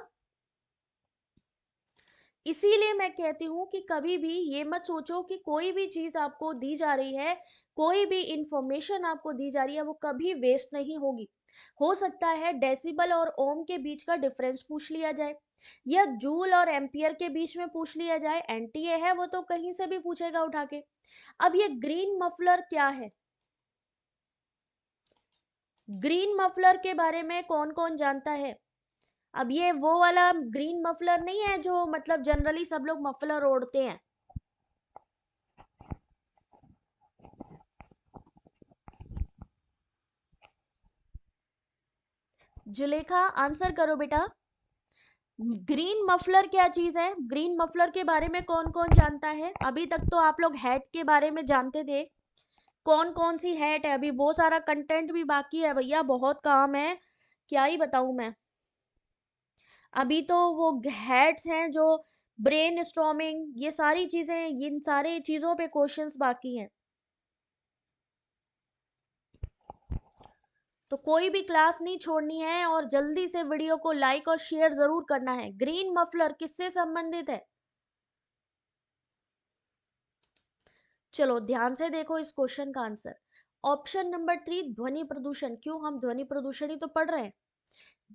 इसीलिए मैं कहती हूँ कि कभी भी ये मत सोचो कि कोई भी चीज आपको दी जा रही है, कोई भी इंफॉर्मेशन आपको दी जा रही है, वो कभी वेस्ट नहीं होगी। हो सकता है डेसिबल और ओम के बीच का डिफरेंस पूछ लिया जाए, या जूल और एम्पियर के बीच में पूछ लिया जाए। एनटीए है वो तो कहीं से भी पूछेगा उठा के। अब ये ग्रीन मफलर क्या है? ग्रीन मफलर के बारे में कौन कौन जानता है? अब ये वो वाला ग्रीन मफलर नहीं है जो मतलब जनरली सब लोग मफलर ओढ़ते हैं। जुलेखा आंसर करो बेटा। ग्रीन मफलर क्या चीज है? ग्रीन मफलर के बारे में कौन कौन जानता है? अभी तक तो आप लोग हैट के बारे में जानते थे, कौन कौन सी हैट है। अभी वो सारा कंटेंट भी बाकी है भैया, बहुत काम है, क्या ही बताऊं मैं। अभी तो वो हैट्स हैं जो ब्रेन स्टॉर्मिंग, ये सारी चीजें, इन सारी चीजों पे क्वेश्चंस बाकी हैं। तो कोई भी क्लास नहीं छोड़नी है और जल्दी से वीडियो को लाइक और शेयर जरूर करना है। ग्रीन मफलर किससे संबंधित है? चलो ध्यान से देखो इस क्वेश्चन का आंसर। ऑप्शन नंबर 3 ध्वनि प्रदूषण। क्यों, हम ध्वनि प्रदूषण ही तो पढ़ रहे हैं।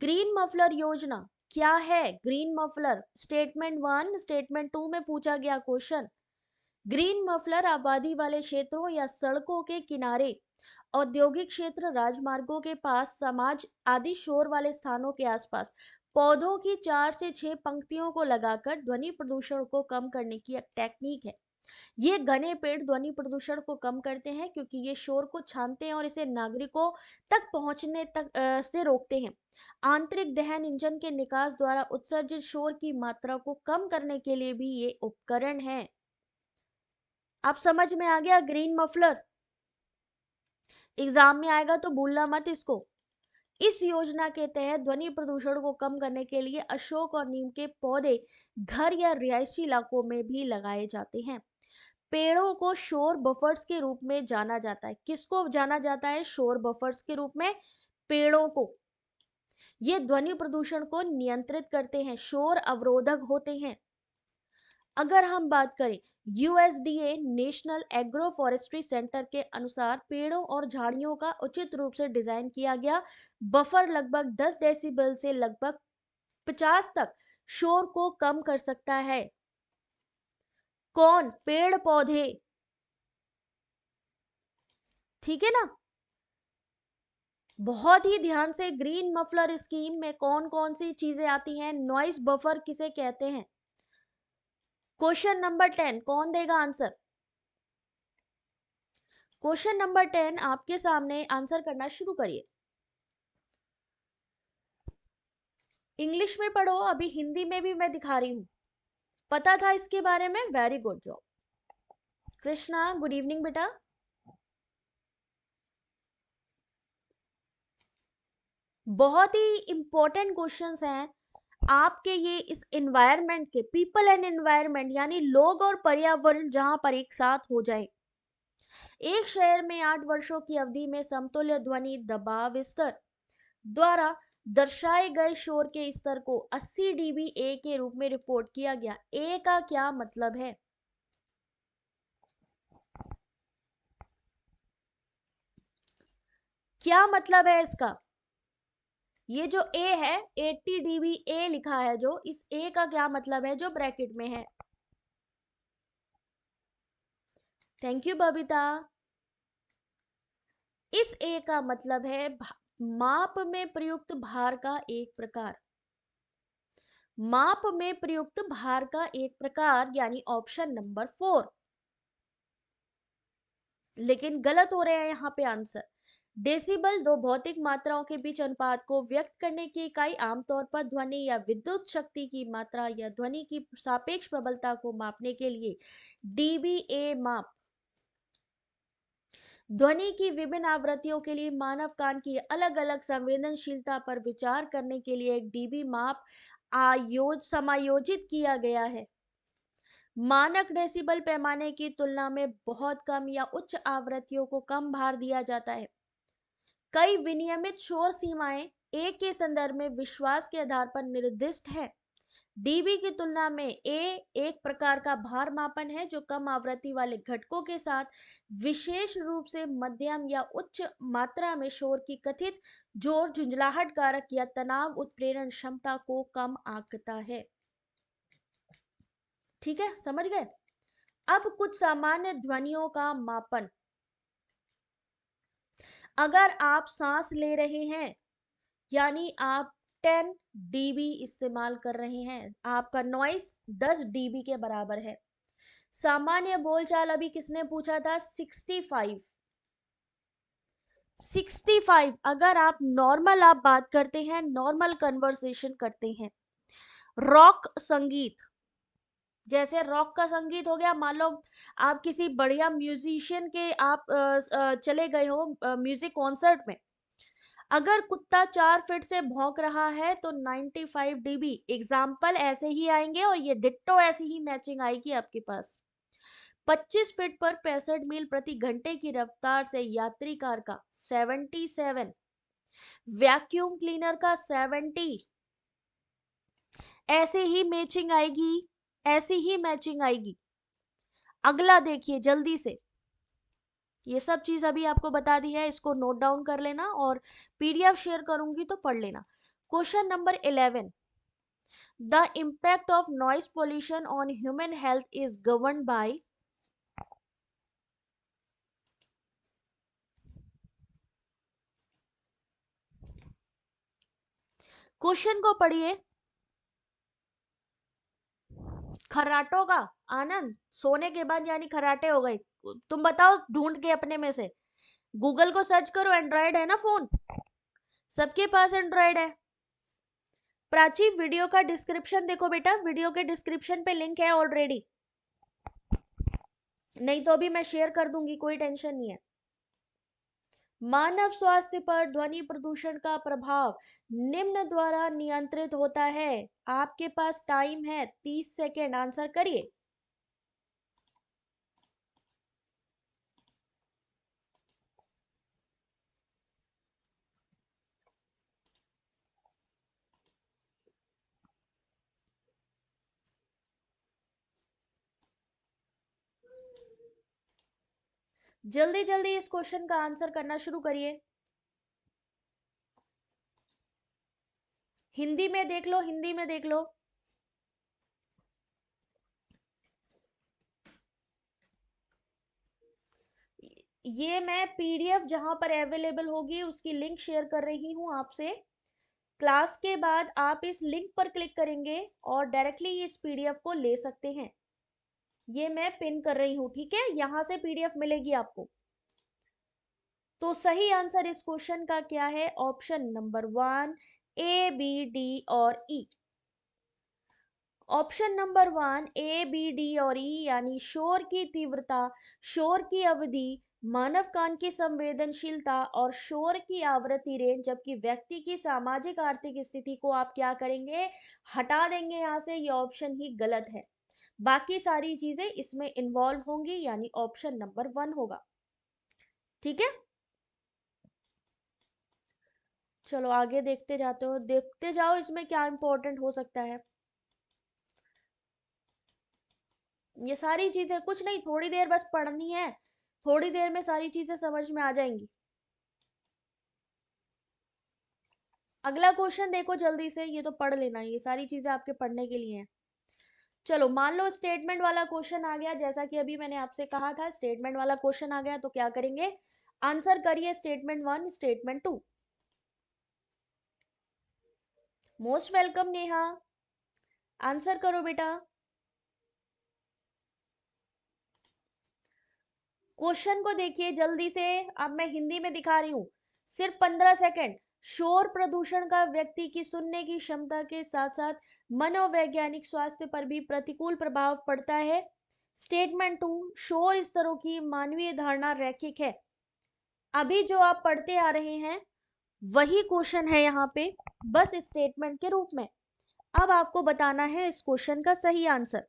ग्रीन मफलर योजना क्या है? ग्रीन मफलर स्टेटमेंट 1 स्टेटमेंट 2 में पूछा गया क्वेश्चन। ग्रीन मफलर आबादी वाले क्षेत्रों या सड़कों के किनारे, औद्योगिक क्षेत्र, राजमार्गों के पास, समाज आदि शोर वाले स्थानों के आसपास पौधों की 4 से 6 पंक्तियों को लगाकर ध्वनि प्रदूषण को कम करने की एक टेक्निक है। ये घने पेड़ ध्वनि प्रदूषण को कम करते हैं क्योंकि ये शोर को छानते हैं और इसे नागरिकों तक पहुंचने तक से रोकते हैं। आंतरिक दहन इंजन के निकास द्वारा उत्सर्जित शोर की मात्रा को कम करने के लिए भी ये उपकरण है। आप समझ में आ गया ग्रीन मफलर? एग्जाम में आएगा तो भूलना मत इसको। इस योजना के तहत ध्वनि प्रदूषण को कम करने के लिए अशोक और नीम के पौधे घर या रिहायशी इलाकों में भी लगाए जाते हैं। पेड़ों को शोर बफर्स के रूप में जाना जाता है। किसको जाना जाता है शोर बफर्स के रूप में? पेड़ों को। ये ध्वनि प्रदूषण को नियंत्रित करते हैं, शोर अवरोधक होते हैं। अगर हम बात करें USDA national agro forestry centre के अनुसार पेड़ों और झाड़ियों का उचित रूप से डिजाइन किया गया बफर लगभग 10 डेसिबल से लगभग 50 तक शोर को कम कर सकता है। कौन? पेड़ पौधे। ठीक है ना? बहुत ही ध्यान से। ग्रीन मफलर स्कीम में कौन कौन सी चीजें आती हैं? नॉइस बफर किसे कहते हैं? क्वेश्चन नंबर 10 कौन देगा आंसर? क्वेश्चन नंबर 10 आपके सामने, आंसर करना शुरू करिए। इंग्लिश में पढ़ो, अभी हिंदी में भी मैं दिखा रही हूं। पता था इसके बारे में? Very good job. Krishna good evening बेटा। बहुत ही इंपॉर्टेंट क्वेश्चंस हैं आपके ये, इस एनवायरनमेंट के, पीपल एंड एनवायरनमेंट यानी लोग और पर्यावरण जहां पर एक साथ हो जाए। एक शहर में 8 वर्षों की अवधि में समतुल्य ध्वनि दबाव स्तर द्वारा दर्शाए गए शोर के स्तर को 80 डीबीए के रूप में रिपोर्ट किया गया। ए का क्या मतलब है? क्या मतलब है इसका? ये जो ए है 80 डीबीए लिखा है, जो इस ए का क्या मतलब है जो ब्रैकेट में है? Thank you Babita. इस ए का मतलब है माप में प्रयुक्त भार का एक प्रकार। माप में प्रयुक्त भार का एक प्रकार यानी ऑप्शन नंबर 4। लेकिन गलत हो रहे हैं यहाँ पे आंसर। डेसिबल दो भौतिक मात्राओं के बीच अनुपात को व्यक्त करने की इकाई, आमतौर पर ध्वनि या विद्युत शक्ति की मात्रा या ध्वनि की सापेक्ष प्रबलता को मापने के लिए डीबीए माप ध्वनि की विभिन्न आवृत्तियों के लिए मानव कान की अलग अलग संवेदनशीलता पर विचार करने के लिए एक डीबी माप समायोजित किया गया है। मानक डेसिबल पैमाने की तुलना में बहुत कम या उच्च आवृत्तियों को कम भार दिया जाता है। कई विनियमित शोर सीमाएं ए के संदर्भ में विश्वास के आधार पर निर्दिष्ट है। डीबी की तुलना में ए एक प्रकार का भार मापन है जो कम आवृत्ति वाले घटकों के साथ विशेष रूप से मध्यम या उच्च मात्रा में शोर की कथित जोर झुंझलाहट कारक या तनाव उत्प्रेरण क्षमता को कम आंकता है। ठीक है, समझ गए। अब कुछ सामान्य ध्वनियों का मापन। अगर आप सांस ले रहे हैं यानी आप 10 डीबी इस्तेमाल कर रहे हैं, आपका नॉइस 10 डीबी के बराबर है। सामान्य बोलचाल अभी किसने पूछा था? 65। अगर आप नॉर्मल बात करते हैं, नॉर्मल कन्वर्सेशन करते हैं, रॉक संगीत, जैसे रॉक का संगीत हो गया, मान लो आप किसी बढ़िया म्यूजिशियन के आप चले गए हो म्यूजिक कॉन्सर्ट में, अगर कुत्ता 4 फीट से भौंक रहा है तो 95 डीबी एग्जाम्पल ऐसे ही आएंगे और ये डिट्टो ऐसी ही मैचिंग आएगी आपके पास। 25 फीट पर 65 मील प्रति घंटे की रफ्तार से यात्री कार का 77, वैक्यूम क्लीनर का 70, ऐसे ही मैचिंग आएगी, ऐसी ही मैचिंग आएगी। अगला देखिए जल्दी से, ये सब चीज अभी आपको बता दी है, इसको नोट डाउन कर लेना और पीडीएफ शेयर करूंगी तो पढ़ लेना। Question number 11, the impact of noise pollution on human health is govern by. Question को पढ़िए। खर्राटों का आनंद सोने के बाद यानी खर्राटे हो गए। तुम बताओ ढूंढ के अपने में से, गूगल को सर्च करो, एंड्रॉयड है ना फोन, सबके पास एंड्रॉयड है। प्राची वीडियो का डिस्क्रिप्शन देखो बेटा, वीडियो के डिस्क्रिप्शन पे लिंक है ऑलरेडी, नहीं तो अभी मैं शेयर कर दूंगी, कोई टेंशन नहीं है। मानव स्वास्थ्य पर ध्वनि प्रदूषण का प्रभाव निम्न द्वारा नियंत्रित होता है। आपके पास टाइम है 30 सेकेंड, आंसर करिए। जल्दी जल्दी इस क्वेश्चन का आंसर करना शुरू करिए। हिंदी में देख लो, हिंदी में देख लो। ये मैं पीडीएफ जहां पर अवेलेबल होगी उसकी लिंक शेयर कर रही हूं आपसे। क्लास के बाद आप इस लिंक पर क्लिक करेंगे और डायरेक्टली इस पीडीएफ को ले सकते हैं। ये मैं पिन कर रही हूं, ठीक है, यहां से पीडीएफ मिलेगी आपको। तो सही आंसर इस क्वेश्चन का क्या है? Option number 1, A B D और E. Option number 1 A B D और ई यानी शोर की तीव्रता, शोर की अवधि, मानव कान की संवेदनशीलता और शोर की आवृत्ति रेंज, जबकि व्यक्ति की सामाजिक आर्थिक स्थिति को आप क्या करेंगे? हटा देंगे यहां से, ये ऑप्शन ही गलत है। बाकी सारी चीजें इसमें इन्वॉल्व होंगी यानी ऑप्शन नंबर 1 होगा। ठीक है, चलो आगे देखते जाते हो, देखते जाओ इसमें क्या इंपॉर्टेंट हो सकता है। ये सारी चीजें कुछ नहीं, थोड़ी देर बस पढ़नी है, थोड़ी देर में सारी चीजें समझ में आ जाएंगी। अगला क्वेश्चन देखो जल्दी से, ये तो पढ़ लेना, ये सारी चीजें आपके पढ़ने के लिए हैं। चलो मान लो स्टेटमेंट वाला क्वेश्चन आ गया, जैसा कि अभी मैंने आपसे कहा था स्टेटमेंट वाला क्वेश्चन आ गया तो क्या करेंगे? आंसर करिए statement 1, statement 2। Most welcome Neha, answer करो बेटा। क्वेश्चन को देखिए जल्दी से, अब मैं हिंदी में दिखा रही हूं, सिर्फ 15 सेकंड। शोर प्रदूषण का व्यक्ति की सुनने की क्षमता के साथ साथ मनोवैज्ञानिक स्वास्थ्य पर भी प्रतिकूल प्रभाव पड़ता है। स्टेटमेंट 2, शोर स्तरों की मानवीय धारणा रैखिक है। अभी जो आप पढ़ते आ रहे हैं वही क्वेश्चन है यहाँ पे, बस स्टेटमेंट के रूप में। अब आपको बताना है इस क्वेश्चन का सही आंसर।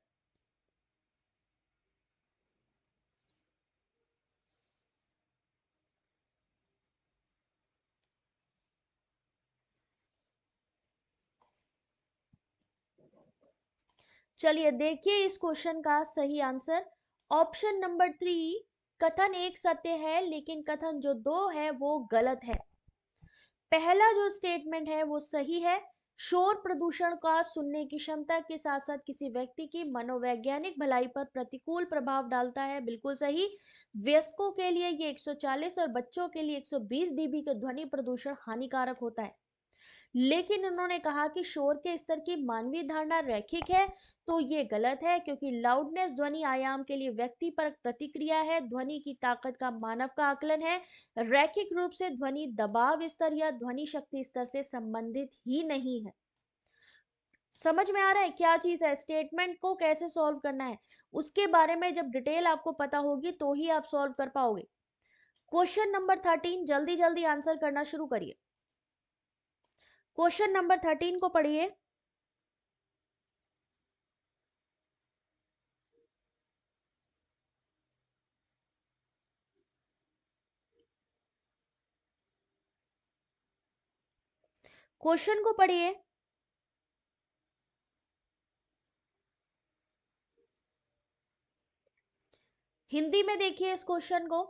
चलिए देखिए इस क्वेश्चन का सही आंसर। ऑप्शन नंबर 3, कथन एक सत्य है लेकिन कथन जो दो है वो गलत है। पहला जो स्टेटमेंट है वो सही है। शोर प्रदूषण का सुनने की क्षमता के साथ साथ किसी व्यक्ति की मनोवैज्ञानिक भलाई पर प्रतिकूल प्रभाव डालता है, बिल्कुल सही। वयस्कों के लिए ये 140 और बच्चों के लिए 120 डीबी का ध्वनि प्रदूषण हानिकारक होता है। लेकिन उन्होंने कहा कि शोर के स्तर की मानवीय धारणा रैखिक है, तो ये गलत है, क्योंकि लाउडनेस ध्वनि आयाम के लिए व्यक्ति पर प्रतिक्रिया है, ध्वनि की ताकत का मानव का आकलन है। रैखिक रूप से ध्वनि दबाव स्तर या ध्वनि शक्ति स्तर से संबंधित ही नहीं है। समझ में आ रहा है क्या चीज है, स्टेटमेंट को कैसे सॉल्व करना है, उसके बारे में जब डिटेल आपको पता होगी तो ही आप सॉल्व कर पाओगे। क्वेश्चन नंबर 13, जल्दी जल्दी आंसर करना शुरू करिए। क्वेश्चन नंबर 13 को पढ़िए। क्वेश्चन को पढ़िए। हिंदी में देखिए इस क्वेश्चन को।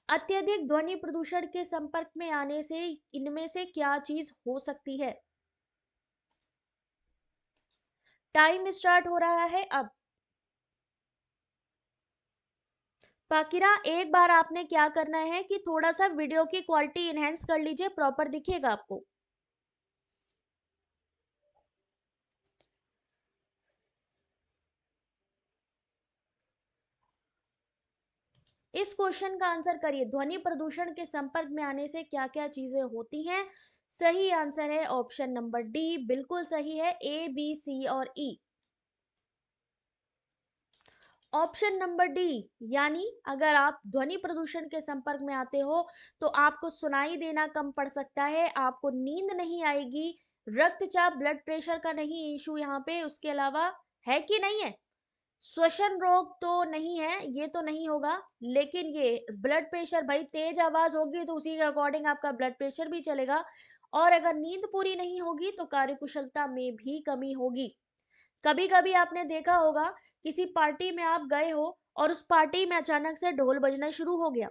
अत्यधिक ध्वनि प्रदूषण के संपर्क में आने से इनमें से क्या चीज हो सकती है। टाइम स्टार्ट हो रहा है अब। पाकिरा, एक बार आपने क्या करना है कि थोड़ा सा वीडियो की क्वालिटी इनहेंस कर लीजिए, प्रॉपर दिखेगा आपको। इस क्वेश्चन का आंसर करिए। ध्वनि प्रदूषण के संपर्क में आने से क्या क्या चीजें होती हैं। सही आंसर है ऑप्शन नंबर डी, बिल्कुल सही है। ए, बी, सी और ई। ऑप्शन नंबर डी, यानी अगर आप ध्वनि प्रदूषण के संपर्क में आते हो तो आपको सुनाई देना कम पड़ सकता है, आपको नींद नहीं आएगी, रक्तचाप ब्लड प्रेशर का नहीं इशू यहाँ पे, उसके अलावा है कि नहीं है, श्वसन रोग तो नहीं है, ये तो नहीं होगा, लेकिन ये ब्लड प्रेशर, भाई तेज आवाज होगी तो उसी के अकॉर्डिंग आपका ब्लड प्रेशर भी चलेगा। और अगर नींद पूरी नहीं होगी तो कार्यकुशलता में भी कमी होगी। कभी कभी आपने देखा होगा, किसी पार्टी में आप गए हो और उस पार्टी में अचानक से ढोल बजना शुरू हो गया।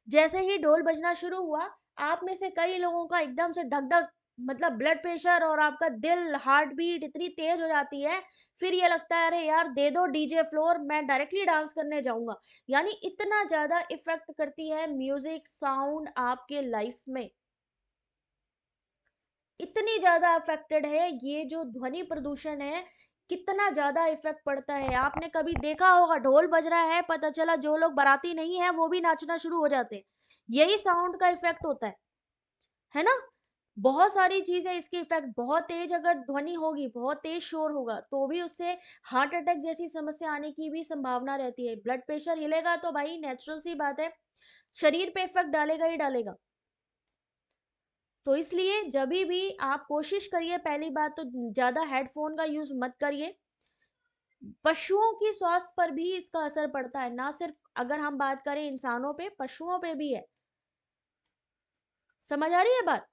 जैसे ही ढोल बजना शुरू हुआ, आप में से कई लोगों का एकदम से धक धक, मतलब ब्लड प्रेशर और आपका दिल, हार्ट बीट इतनी तेज हो जाती है, फिर ये लगता है अरे यार दे दो डीजे फ्लोर, मैं डायरेक्टली डांस करने जाऊंगा। यानी इतना ज्यादा इफेक्ट करती है म्यूजिक साउंड आपके लाइफ में, इतनी ज्यादा अफेक्टेड है ये जो ध्वनि प्रदूषण है, कितना ज्यादा इफेक्ट पड़ता है। आपने कभी देखा होगा ढोल बज रहा है, पता चला जो लोग बाराती नहीं है वो भी नाचना शुरू हो जाते हैं, यही साउंड का इफेक्ट होता है ना। बहुत सारी चीजें इसकी इफेक्ट, बहुत तेज अगर ध्वनि होगी, बहुत तेज शोर होगा तो भी उससे हार्ट अटैक जैसी समस्या आने की भी संभावना रहती है। ब्लड प्रेशर हिलेगा तो भाई नेचुरल सी बात है, शरीर पे इफेक्ट डालेगा ही डालेगा। तो इसलिए जब भी आप कोशिश करिए, पहली बात तो ज्यादा हेडफोन का यूज मत करिए। पशुओं की स्वास्थ्य पर भी इसका असर पड़ता है, ना सिर्फ अगर हम बात करें इंसानों पे, पशुओं पे भी है। समझ आ रही है बात।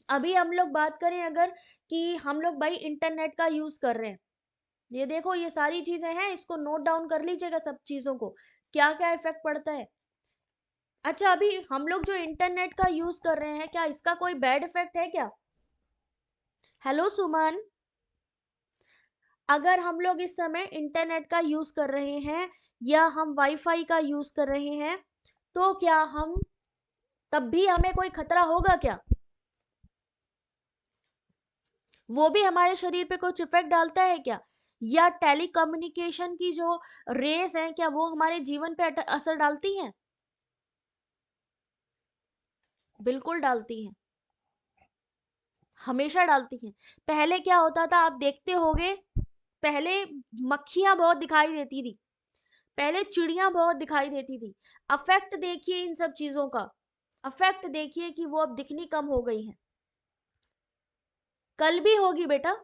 अभी हम लोग बात करें अगर, कि हम लोग भाई इंटरनेट का यूज कर रहे हैं, ये देखो ये सारी चीजें हैं, इसको नोट डाउन कर लीजिएगा सब चीजों को, क्या क्या इफेक्ट पड़ता है। अच्छा, अभी हम लोग जो इंटरनेट का यूज कर रहे हैं, क्या इसका कोई बैड इफेक्ट है क्या। हेलो सुमन, अगर हम लोग इस समय इंटरनेट का यूज कर रहे हैं या हम वाईफाई का यूज कर रहे हैं, तो क्या हम, तब भी हमें कोई खतरा होगा क्या, वो भी हमारे शरीर पे कुछ इफेक्ट डालता है क्या, या टेलीकम्युनिकेशन की जो रेस हैं क्या वो हमारे जीवन पे असर डालती हैं। बिल्कुल डालती हैं, हमेशा डालती हैं। पहले क्या होता था आप देखते होगे, पहले मक्खियां बहुत दिखाई देती थी, पहले चिड़िया बहुत दिखाई देती थी। अफेक्ट देखिए इन सब चीजों का, अफेक्ट देखिए कि वो अब दिखनी कम हो गई है। कल भी होगी बेटा।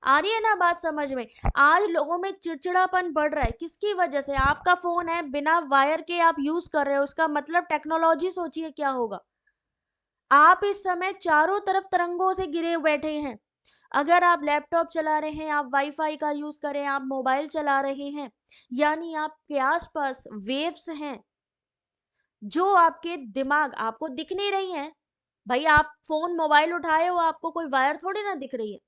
आ रही है ना बात समझ में? आज लोगों में चिड़चिड़ापन बढ़ रहा है, किसकी वजह से? आपका फोन है, बिना वायर के आप यूज कर रहे हो, उसका मतलब टेक्नोलॉजी सोचिए क्या होगा। आप इस समय चारों तरफ तरंगों से घिरे बैठे हैं। अगर आप लैपटॉप चला रहे हैं, आप वाईफाई का यूज करें, आप मोबाइल चला रहे हैं, यानी आपके आसपास वेव्स हैं जो आपके दिमाग आपको दिख नहीं रही हैं। भाई आप फोन मोबाइल उठाए हो, आपको कोई वायर थोड़ी ना दिख रही है,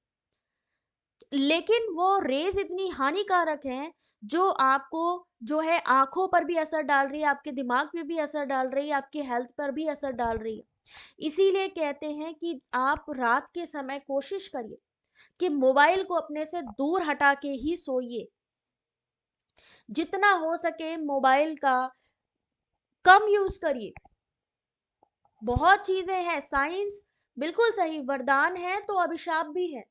लेकिन वो रेज इतनी हानिकारक हैं जो आपको जो है आंखों पर भी असर डाल रही है, आपके दिमाग पे भी असर डाल रही है, आपकी हेल्थ पर भी असर डाल रही है। इसीलिए कहते हैं कि आप रात के समय कोशिश करिए कि मोबाइल को अपने से दूर हटा के ही सोइए। जितना हो सके मोबाइल का कम यूज करिए। बहुत चीजें हैं, साइंस बिल्कुल सही, वरदान है तो अभिशाप भी है।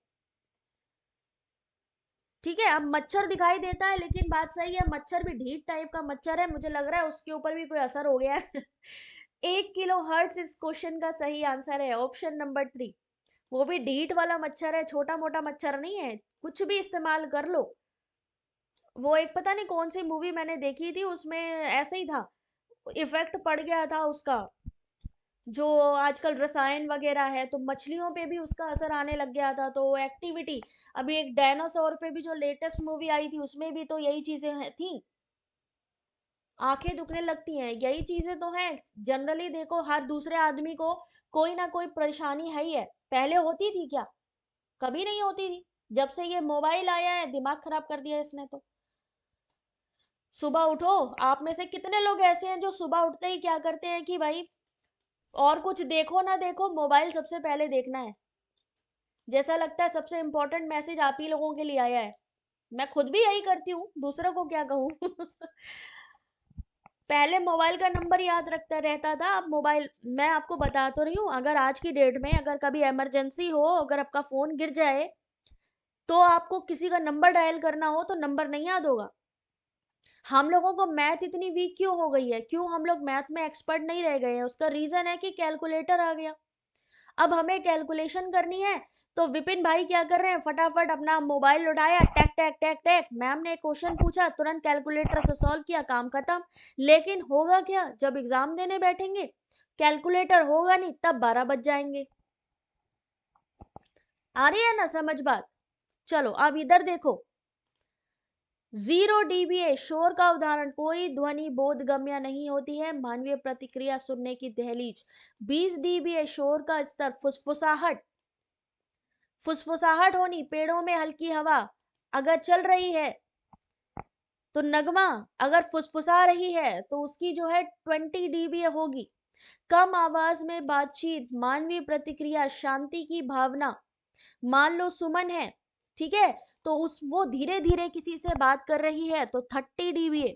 ठीक है, अब मच्छर दिखाई देता है, लेकिन बात सही है, मच्छर भी ढीठ टाइप का मच्छर है, मुझे लग रहा है उसके ऊपर भी कोई असर हो गया है। 1 किलो हर्ट्ज इस क्वेश्चन का सही आंसर है, ऑप्शन नंबर 3। वो भी ढीठ वाला मच्छर है, छोटा मोटा मच्छर नहीं है, कुछ भी इस्तेमाल कर लो। वो एक पता नहीं कौन सी मूवी मैंने देखी थी, उसमें ऐसे ही था, इफेक्ट पड़ गया था उसका, जो आजकल रसायन वगैरह है तो मछलियों पे भी उसका असर आने लग गया था, तो एक्टिविटी। अभी एक डायनासोर पे भी जो लेटेस्ट मूवी आई थी उसमें भी तो यही चीजें थी, आंखें दुखने लगती हैं, यही चीजें तो हैं। जनरली देखो हर दूसरे आदमी को कोई ना कोई परेशानी है ही है। पहले होती थी क्या? कभी नहीं होती थी। जब से ये मोबाइल आया है दिमाग खराब कर दिया इसने तो। सुबह उठो, आप में से कितने लोग ऐसे हैं जो सुबह उठते ही क्या करते हैं कि भाई और कुछ देखो ना देखो, मोबाइल सबसे पहले देखना है। जैसा लगता है सबसे इंपॉर्टेंट मैसेज आप ही लोगों के लिए आया है। मैं खुद भी यही करती हूँ, दूसरों को क्या कहूँ। पहले मोबाइल का नंबर याद रखता रहता था, अब मोबाइल, मैं आपको बता तो रही हूँ, अगर आज की डेट में अगर कभी इमरजेंसी हो, अगर आपका फोन गिर जाए तो आपको किसी का नंबर डायल करना हो तो नंबर नहीं याद होगा। हम लोगों को मैथ इतनी वीक क्यों हो गई है? क्यों हम लोग मैथ में एक्सपर्ट नहीं रह गए हैं? उसका रीजन है कि कैलकुलेटर आ गया। अब हमें कैलकुलेशन करनी है तो विपिन भाई क्या कर रहे हैं, फटाफट अपना मोबाइल उठाया, टैक टैक टैक टैक, मैम ने एक क्वेश्चन पूछा, तुरंत कैलकुलेटर से सॉल्व किया, काम खत्म। लेकिन होगा क्या जब एग्जाम देने बैठेंगे? कैलकुलेटर होगा नहीं, तब 12 बज जाएंगे। आ रही है ना समझ बात? चलो अब इधर देखो, 0 dBA शोर का उदाहरण, कोई ध्वनि बोधगम्य नहीं होती है, मानवीय प्रतिक्रिया सुनने की दहलीज। 20 dBA शोर का स्तर, फुसफुसाहट, फुसफुसाहट होनी, पेड़ों में हल्की हवा अगर चल रही है तो नगमा, अगर फुसफुसा रही है तो उसकी जो है 20 dBA होगी। कम आवाज में बातचीत, मानवीय प्रतिक्रिया, शांति की भावना, मान लो सुमन है, ठीक है, तो उस वो धीरे धीरे किसी से बात कर रही है तो 30 dBA।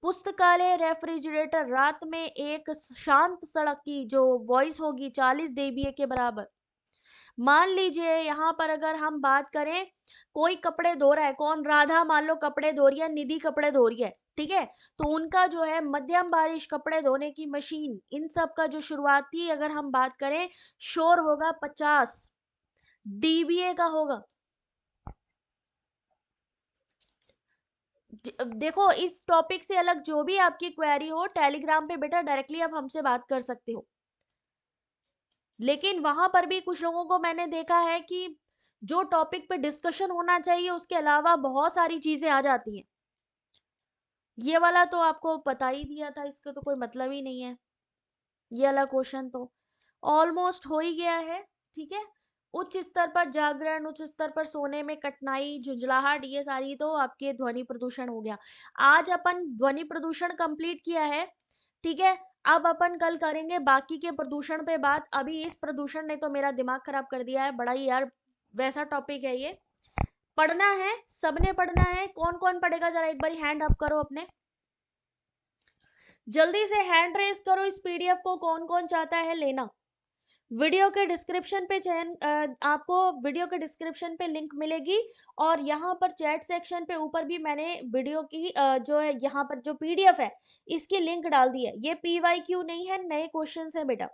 पुस्तकालय, रेफ्रिजरेटर, रात में एक शांत सड़क की जो वॉइस होगी 40 dBA के बराबर। मान लीजिए यहाँ पर अगर हम बात करें, कोई कपड़े धो रहा है, कौन, राधा मान लो कपड़े धो रही है, निधि कपड़े धो रही है, ठीक है, तो उनका जो है मध्यम बारिश, कपड़े धोने की मशीन, इन सब का जो शुरुआती अगर हम बात करें शोर होगा 50 dBA का होगा। देखो इस टॉपिक से अलग जो भी आपकी क्वेरी हो टेलीग्राम पे बेटा डायरेक्टली आप हमसे बात कर सकते हो, लेकिन वहां पर भी कुछ लोगों को मैंने देखा है कि जो टॉपिक पे डिस्कशन होना चाहिए उसके अलावा बहुत सारी चीजें आ जाती हैं। ये वाला तो आपको बता ही दिया था, इसका तो कोई मतलब ही नहीं है। ये वाला क्वेश्चन तो ऑलमोस्ट हो ही गया है, ठीक है। उच्च स्तर पर जागरण, उच्च स्तर पर सोने में कठिनाई, झुंझलाहट, ये सारी तो आपके ध्वनि प्रदूषण हो गया। आज अपन ध्वनि प्रदूषण कंप्लीट किया है, ठीक है। अब अपन कल करेंगे बाकी के प्रदूषण पे बात। अभी इस प्रदूषण ने तो मेरा दिमाग खराब कर दिया है, बड़ा ही यार वैसा टॉपिक है ये। पढ़ना है, सबने पढ़ना है, कौन कौन पढ़ेगा जरा एक बार हैंड अप करो अपने, जल्दी से हैंड रेस करो। इस पीडीएफ को कौन कौन चाहता है लेना? वीडियो के डिस्क्रिप्शन पे आपको वीडियो के डिस्क्रिप्शन पे लिंक मिलेगी, और यहाँ पर चैट सेक्शन पे ऊपर भी मैंने वीडियो की जो है यहाँ पर जो पीडीएफ है इसकी लिंक डाल दी है। ये पीवाईक्यू नहीं है, नए क्वेश्चन है बेटा।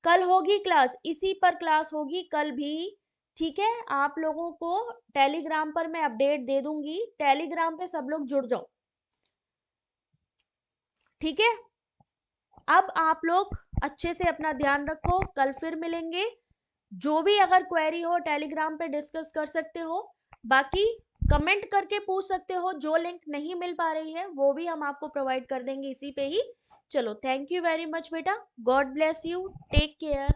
कल होगी क्लास, इसी पर क्लास होगी कल भी, ठीक है। आप लोगों को टेलीग्राम पर मैं अपडेट दे दूंगी, टेलीग्राम पे सब लोग जुड़ जाओ, ठीक है। अब आप लोग अच्छे से अपना ध्यान रखो, कल फिर मिलेंगे। जो भी अगर क्वेरी हो टेलीग्राम पे डिस्कस कर सकते हो, बाकी कमेंट करके पूछ सकते हो। जो लिंक नहीं मिल पा रही है वो भी हम आपको प्रोवाइड कर देंगे इसी पे ही। चलो, थैंक यू वेरी मच बेटा, God bless you, take care.